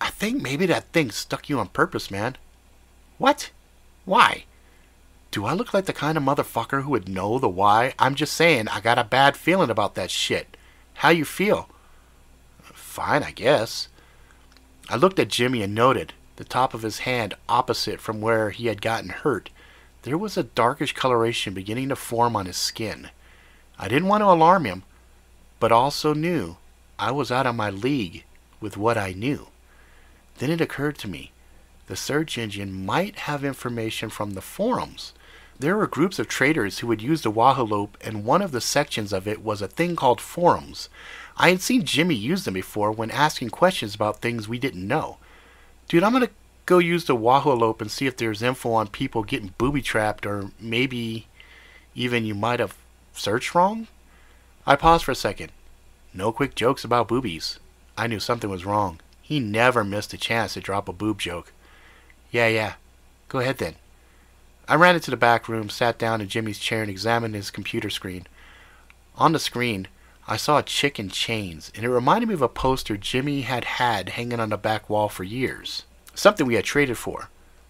I think maybe that thing stuck you on purpose, man." "What? Why?" "Do I look like the kind of motherfucker who would know the why? I'm just saying, I got a bad feeling about that shit. How you feel?" "Fine, I guess." I looked at Jimmy and noted the top of his hand opposite from where he had gotten hurt. There was a darkish coloration beginning to form on his skin. I didn't want to alarm him, but also knew I was out of my league with what I knew. Then it occurred to me, the search engine might have information from the forums. There were groups of traders who would use the Wahoo, and one of the sections of it was a thing called forums. I had seen Jimmy use them before when asking questions about things we didn't know. Dude, I'm gonna go use the Wahoo and see if there's info on people getting booby-trapped, or maybe even you might have searched wrong. I paused for a second. No quick jokes about boobies. I knew something was wrong. He never missed a chance to drop a boob joke. Yeah. Go ahead then. I ran into the back room, sat down in Jimmy's chair, and examined his computer screen. On the screen, I saw a chick in chains, and it reminded me of a poster Jimmy had hanging on the back wall for years. Something we had traded for.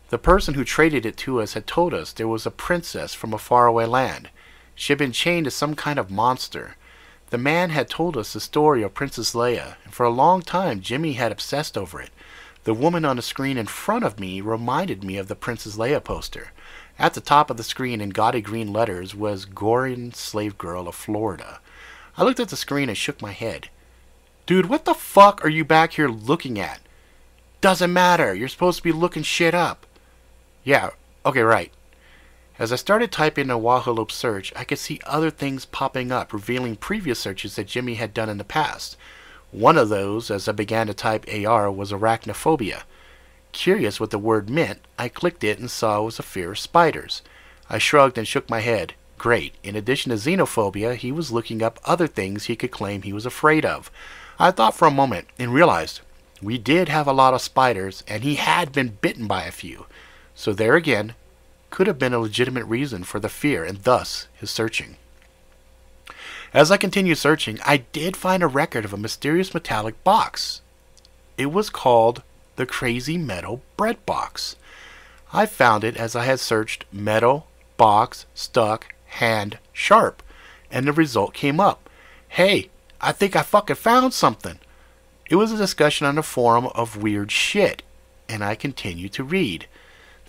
The person who traded it to us had told us there was a princess from a faraway land. She had been chained to some kind of monster. The man had told us the story of Princess Leia, and for a long time Jimmy had obsessed over it. The woman on the screen in front of me reminded me of the Princess Leia poster. At the top of the screen in gaudy green letters was Gorin, Slave Girl of Florida. I looked at the screen and shook my head. Dude, what the fuck are you back here looking at? Doesn't matter. You're supposed to be looking shit up. Yeah, okay, right. As I started typing a Wahoop search, I could see other things popping up, revealing previous searches that Jimmy had done in the past. One of those, as I began to type AR, was arachnophobia. Curious what the word meant, I clicked it and saw it was a fear of spiders. I shrugged and shook my head. Great. In addition to xenophobia, he was looking up other things he could claim he was afraid of. I thought for a moment and realized we did have a lot of spiders and he had been bitten by a few. So there again, could have been a legitimate reason for the fear and thus his searching. As I continued searching, I did find a record of a mysterious metallic box. It was called the Crazy Metal Bread Box. I found it as I had searched metal, box, stuck, hand, sharp, and the result came up. Hey, I think I fucking found something. It was a discussion on the forum of weird shit, and I continued to read.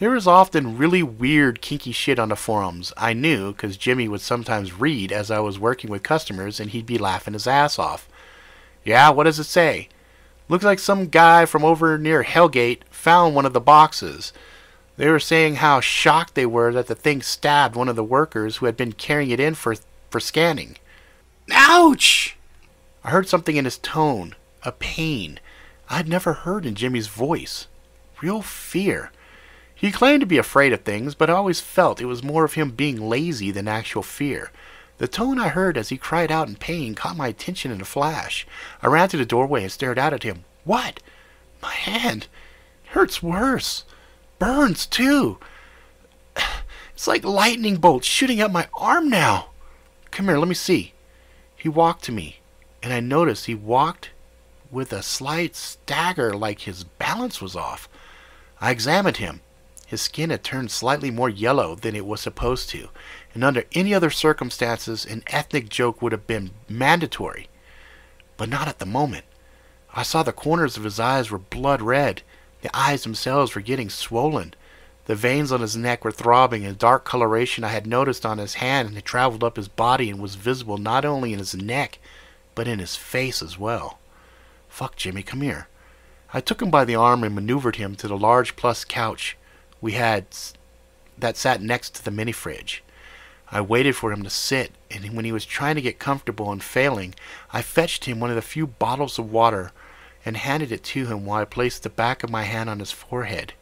There was often really weird, kinky shit on the forums. I knew, because Jimmy would sometimes read as I was working with customers, and he'd be laughing his ass off. Yeah, what does it say? Looks like some guy from over near Hellgate found one of the boxes. They were saying how shocked they were that the thing stabbed one of the workers who had been carrying it in for scanning. Ouch! I heard something in his tone, a pain I'd never heard in Jimmy's voice. Real fear. He claimed to be afraid of things, but I always felt it was more of him being lazy than actual fear. The tone I heard as he cried out in pain caught my attention in a flash. I ran to the doorway and stared out at him. What? My hand. It hurts worse. Burns, too. It's like lightning bolts shooting up my arm now. Come here, let me see. He walked to me, and I noticed he walked with a slight stagger like his balance was off. I examined him. His skin had turned slightly more yellow than it was supposed to, and under any other circumstances an ethnic joke would have been mandatory. But not at the moment. I saw the corners of his eyes were blood red. The eyes themselves were getting swollen. The veins on his neck were throbbing, and dark coloration I had noticed on his hand and had traveled up his body and was visible not only in his neck, but in his face as well. Fuck, Jimmy, come here. I took him by the arm and maneuvered him to the large plush couch we had that sat next to the mini fridge. I waited for him to sit, and when he was trying to get comfortable and failing, I fetched him one of the few bottles of water and handed it to him while I placed the back of my hand on his forehead.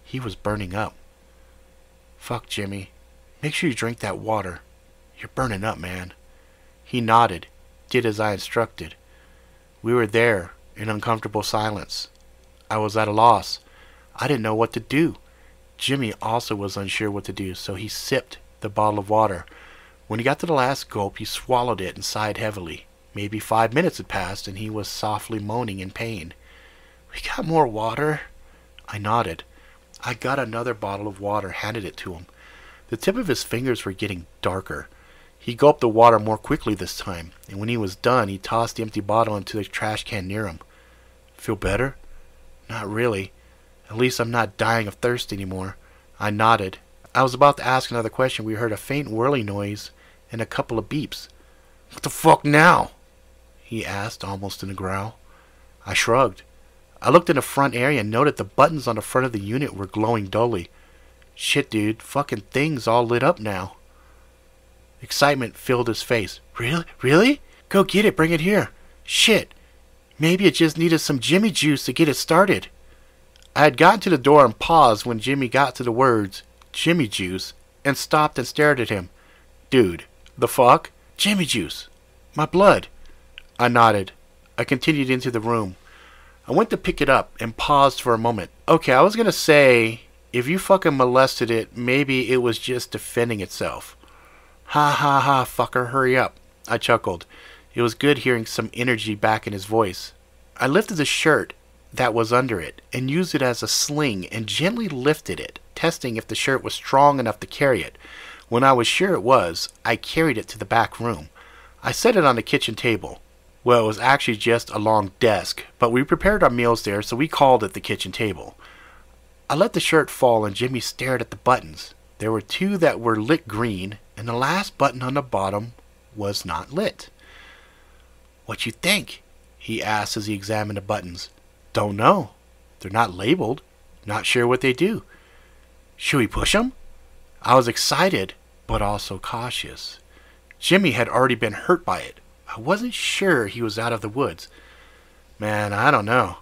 He was burning up. Fuck, Jimmy. Make sure you drink that water. You're burning up, man. He nodded, did as I instructed. We were there in uncomfortable silence. I was at a loss. I didn't know what to do. Jimmy also was unsure what to do, so he sipped the bottle of water. When he got to the last gulp, he swallowed it and sighed heavily. Maybe 5 minutes had passed, and he was softly moaning in pain. We got more water? I nodded. I got another bottle of water, handed it to him. The tip of his fingers were getting darker. He gulped the water more quickly this time, and when he was done, he tossed the empty bottle into the trash can near him. Feel better? Not really. At least I'm not dying of thirst anymore. I nodded. I was about to ask another question when we heard a faint whirling noise and a couple of beeps. What the fuck now? He asked, almost in a growl. I shrugged. I looked in the front area and noted the buttons on the front of the unit were glowing dully. Shit, dude. Fucking thing's all lit up now. Excitement filled his face. Really? Really? Go get it. Bring it here. Shit. Maybe it just needed some Jimmy juice to get it started. I had gotten to the door and paused when Jimmy got to the words, Jimmy juice, and stopped and stared at him. Dude, the fuck? Jimmy juice. My blood. I nodded. I continued into the room. I went to pick it up and paused for a moment. Okay, I was gonna say, if you fucking molested it, maybe it was just defending itself. Ha ha ha, fucker, hurry up. I chuckled. It was good hearing some energy back in his voice. I lifted the shirt that was under it and used it as a sling and gently lifted it, testing if the shirt was strong enough to carry it. When I was sure it was, I carried it to the back room. I set it on the kitchen table. Well, it was actually just a long desk, but we prepared our meals there, so we called it the kitchen table. I let the shirt fall and Jimmy stared at the buttons. There were two that were lit green, and the last button on the bottom was not lit. What you think? He asked as he examined the buttons. Don't know. They're not labeled. Not sure what they do. Should we push them? I was excited, but also cautious. Jimmy had already been hurt by it. I wasn't sure he was out of the woods. Man, I don't know.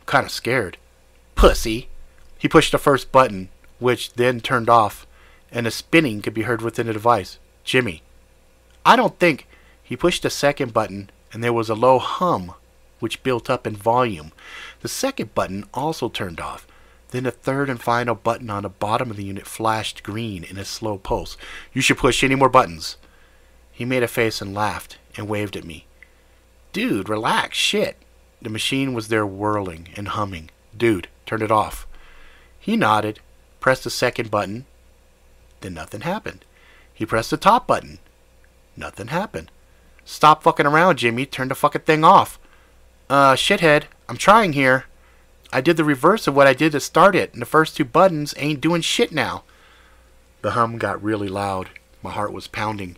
I'm kind of scared. Pussy! He pushed the first button, which then turned off, and the spinning could be heard within the device. Jimmy. I don't think. He pushed the second button, and there was a low hum, which built up in volume. The second button also turned off. Then the third and final button on the bottom of the unit flashed green in a slow pulse. You should push any more buttons. He made a face and laughed and waved at me. Dude, relax, shit. The machine was there whirling and humming. Dude, turn it off. He nodded, pressed the second button. Then nothing happened. He pressed the top button. Nothing happened. Stop fucking around, Jimmy. Turn the fucking thing off. Shithead, I'm trying here. I did the reverse of what I did to start it, and the first two buttons ain't doing shit now. The hum got really loud. My heart was pounding.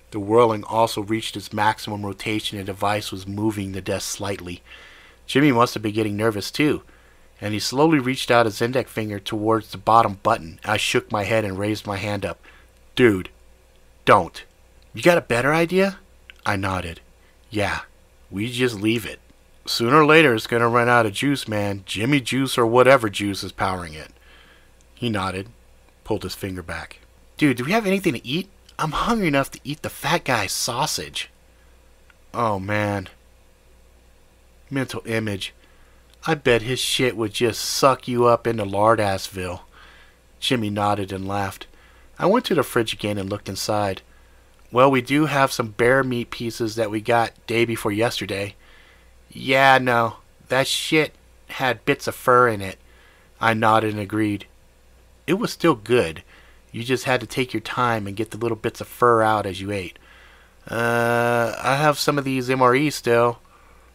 The whirling also reached its maximum rotation, and the device was moving the desk slightly. Jimmy must have been getting nervous too, and he slowly reached out his index finger towards the bottom button. I shook my head and raised my hand up. Dude, don't. You got a better idea? I nodded. Yeah, we just leave it. Sooner or later it's gonna run out of juice, man. Jimmy juice or whatever juice is powering it. He nodded, pulled his finger back. Dude, do we have anything to eat? I'm hungry enough to eat the fat guy's sausage. Oh, man. Mental image. I bet his shit would just suck you up into Lardassville. Jimmy nodded and laughed. I went to the fridge again and looked inside. Well, we do have some bear meat pieces that we got day before yesterday. Yeah, no. That shit had bits of fur in it. I nodded and agreed. It was still good. You just had to take your time and get the little bits of fur out as you ate. I have some of these MREs still.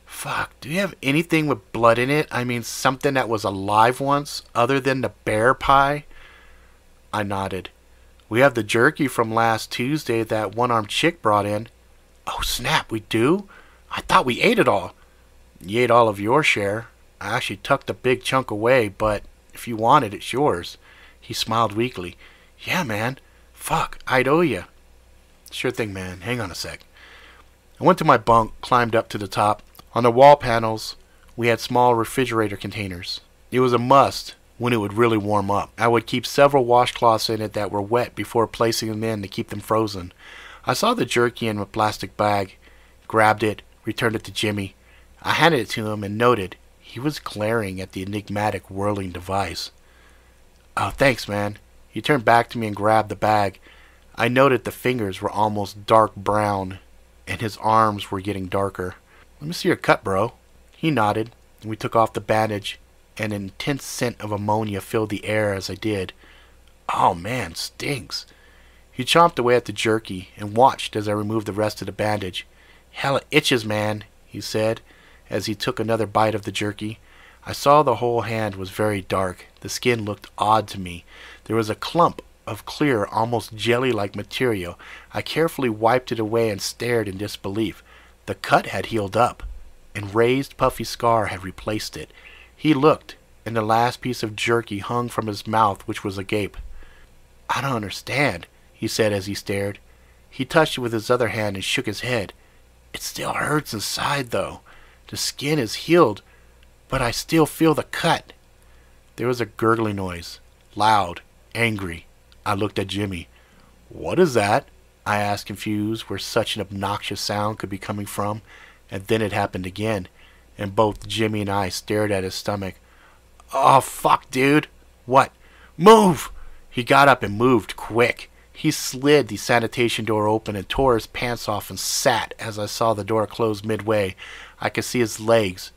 Fuck, do you have anything with blood in it? I mean, something that was alive once, other than the bear pie? I nodded. We have the jerky from last Tuesday that one-armed chick brought in. Oh, snap, we do? I thought we ate it all. You ate all of your share. I actually tucked a big chunk away, but if you want it, it's yours. He smiled weakly. Yeah, man. Fuck, I'd owe you. Sure thing, man. Hang on a sec. I went to my bunk, climbed up to the top. On the wall panels, we had small refrigerator containers. It was a must when it would really warm up. I would keep several washcloths in it that were wet before placing them in to keep them frozen. I saw the jerky in a plastic bag, grabbed it, returned it to Jimmy. I handed it to him and noted he was glaring at the enigmatic whirling device. Oh, thanks, man. He turned back to me and grabbed the bag. I noted the fingers were almost dark brown, and his arms were getting darker. Let me see your cut, bro. He nodded, and we took off the bandage, and an intense scent of ammonia filled the air as I did. Oh, man, stinks. He chomped away at the jerky and watched as I removed the rest of the bandage. Hell, it itches, man, he said, as he took another bite of the jerky. I saw the whole hand was very dark. The skin looked odd to me. There was a clump of clear, almost jelly-like material. I carefully wiped it away and stared in disbelief. The cut had healed up, and raised, puffy scar had replaced it. He looked, and the last piece of jerky hung from his mouth, which was agape. I don't understand, he said as he stared. He touched it with his other hand and shook his head. It still hurts inside, though. The skin is healed, but I still feel the cut. There was a gurgling noise, loud, angry. I looked at Jimmy. What is that? I asked, confused where such an obnoxious sound could be coming from, and then it happened again, and both Jimmy and I stared at his stomach. Oh, fuck, dude. What? Move! He got up and moved, quick. He slid the sanitation door open and tore his pants off and sat as I saw the door close midway. I could see his legs.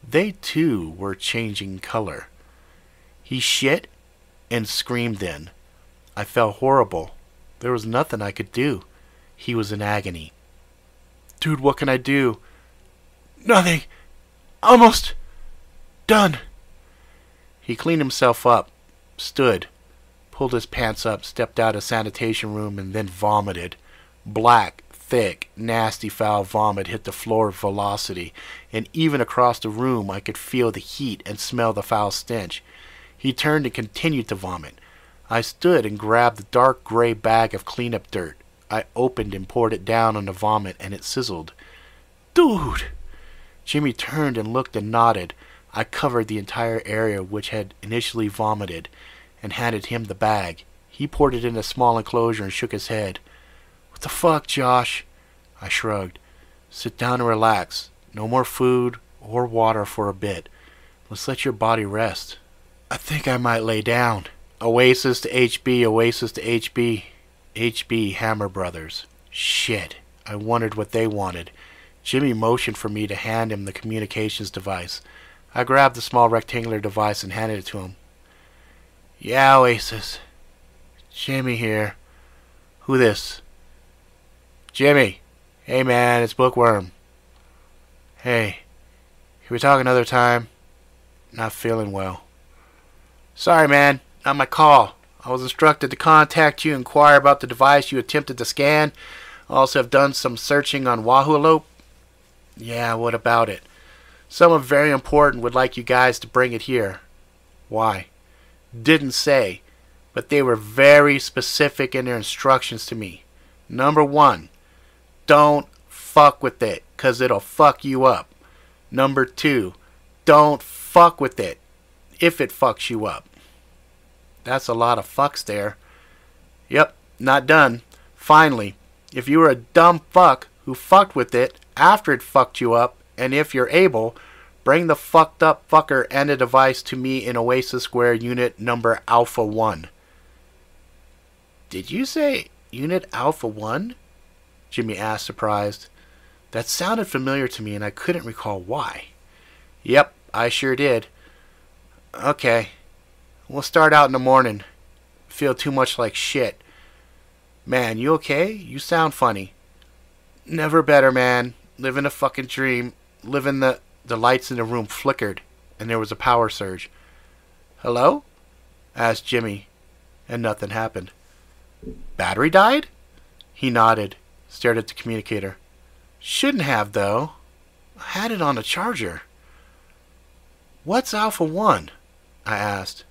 They, too, were changing color. He shit and screamed then. I felt horrible. There was nothing I could do. He was in agony. Dude, what can I do? Nothing. Almost done. He cleaned himself up, stood, pulled his pants up, stepped out of the sanitation room, and then vomited. Black, thick, nasty, foul vomit hit the floor with velocity, and even across the room I could feel the heat and smell the foul stench. He turned and continued to vomit. I stood and grabbed the dark gray bag of cleanup dirt. I opened and poured it down on the vomit, and it sizzled. Dude! Jimmy turned and looked and nodded. I covered the entire area which had initially vomited and handed him the bag. He poured it in a small enclosure and shook his head. What the fuck, Josh? I shrugged. Sit down and relax. No more food or water for a bit. Let's let your body rest. I think I might lay down. Oasis to HB, Oasis to HB. HB, Hammer Brothers. Shit. I wondered what they wanted. Jimmy motioned for me to hand him the communications device. I grabbed the small rectangular device and handed it to him. Yeah, Oasis. Jimmy here. Who this? Jimmy. Hey man, it's Bookworm. Hey. Can we talk another time? Not feeling well. Sorry man, not my call. I was instructed to contact you, inquire about the device you attempted to scan. I also have done some searching on Wahualope. Yeah, what about it? Someone very important would like you guys to bring it here. Why? Didn't say, but they were very specific in their instructions to me. Number 1, don't fuck with it, 'cause it'll fuck you up. Number 2, don't fuck with it if it fucks you up. That's a lot of fucks there. Yep, not done. Finally, if you were a dumb fuck who fucked with it after it fucked you up, and if you're able, bring the fucked up fucker and the device to me in Oasis Square Unit number Alpha 1. Did you say Unit Alpha 1? Jimmy asked, surprised. That sounded familiar to me and I couldn't recall why. Yep, I sure did. Okay. We'll start out in the morning. Feel too much like shit. Man, you okay? You sound funny. Never better, man. Living a fucking dream. The lights in the room flickered, and there was a power surge. Hello? Asked Jimmy, and nothing happened. Battery died? He nodded, stared at the communicator. Shouldn't have, though. I had it on a charger. What's Alpha 1? I asked.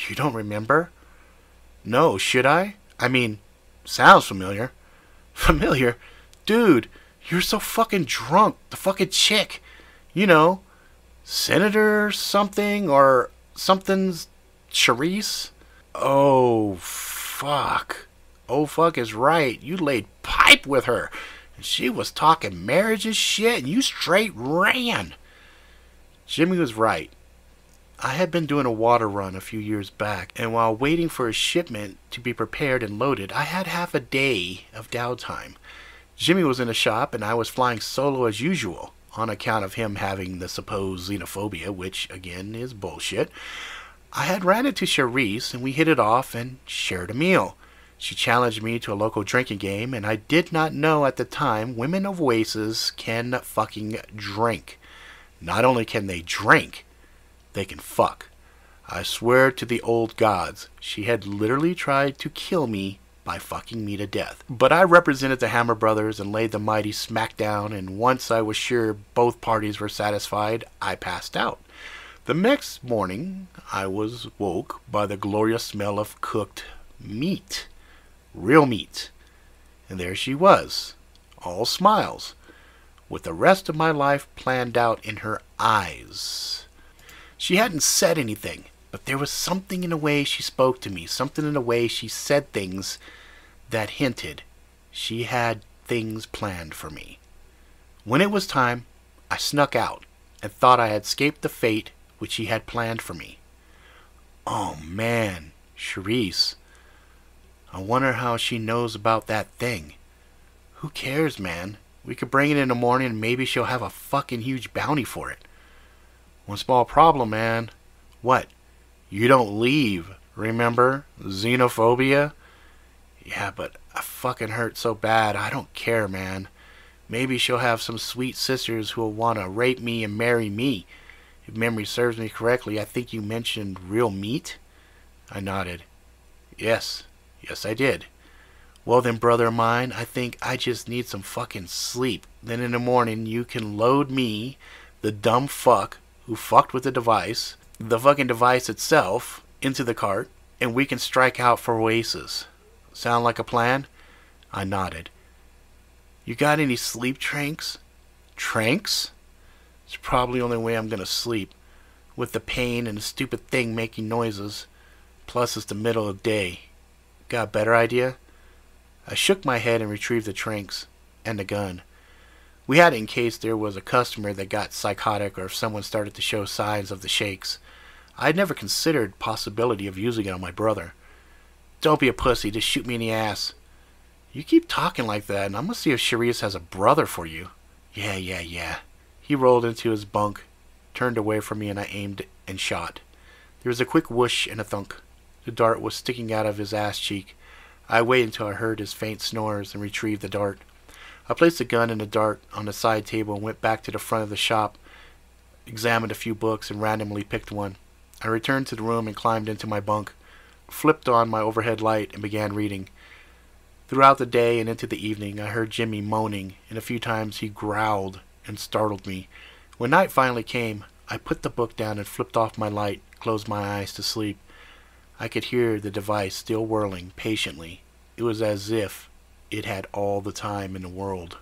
You don't remember? No, should I? I mean, sounds familiar. Familiar? Dude, you're so fucking drunk. The fucking chick. You know, Senator something or something's Charisse? Oh, fuck. Oh, fuck is right. You laid pipe with her. And she was talking marriage and shit, and you straight ran. Jimmy was right. I had been doing a water run a few years back, and while waiting for a shipment to be prepared and loaded, I had half a day of downtime. Jimmy was in the shop, and I was flying solo as usual, on account of him having the supposed xenophobia, which, again, is bullshit. I had ran into Charisse, and we hit it off and shared a meal. She challenged me to a local drinking game, and I did not know at the time women of Oasis can fucking drink. Not only can they drink, they can fuck. I swear to the old gods, she had literally tried to kill me by fucking me to death. But I represented the Hammer Brothers and laid the mighty smackdown, and once I was sure both parties were satisfied, I passed out. The next morning, I was woke by the glorious smell of cooked meat. Real meat. And there she was, all smiles, with the rest of my life planned out in her eyes. She hadn't said anything, but there was something in the way she spoke to me, something in the way she said things that hinted she had things planned for me. When it was time, I snuck out and thought I had escaped the fate which she had planned for me. Oh man, Charisse. I wonder how she knows about that thing. Who cares, man? We could bring it in the morning and maybe she'll have a fucking huge bounty for it. One small problem, man. What? You don't leave, remember? Xenophobia? Yeah, but I fucking hurt so bad, I don't care, man. Maybe she'll have some sweet sisters who'll want to rape me and marry me. If memory serves me correctly, I think you mentioned real meat? I nodded. Yes I did. Well then, brother of mine, I think I just need some fucking sleep. Then in the morning, you can load me, the dumb fuck who fucked with the fucking device itself, into the cart, and we can strike out for Oasis. Sound like a plan? I nodded. You got any sleep tranks? Tranks? It's probably the only way I'm gonna sleep, with the pain and the stupid thing making noises. Plus it's the middle of the day. Got a better idea? I shook my head and retrieved the tranks and the gun. We had it in case there was a customer that got psychotic or if someone started to show signs of the shakes. I had never considered possibility of using it on my brother. Don't be a pussy, just shoot me in the ass. You keep talking like that and I'm gonna see if Sharice has a brother for you. Yeah. He rolled into his bunk, turned away from me, and I aimed and shot. There was a quick whoosh and a thunk. The dart was sticking out of his ass cheek. I waited until I heard his faint snores and retrieved the dart. I placed the gun and the dart on the side table and went back to the front of the shop, examined a few books, and randomly picked one. I returned to the room and climbed into my bunk, flipped on my overhead light, and began reading. Throughout the day and into the evening, I heard Jimmy moaning, and a few times he growled and startled me. When night finally came, I put the book down and flipped off my light, closed my eyes to sleep. I could hear the device still whirling patiently. It was as if it had all the time in the world.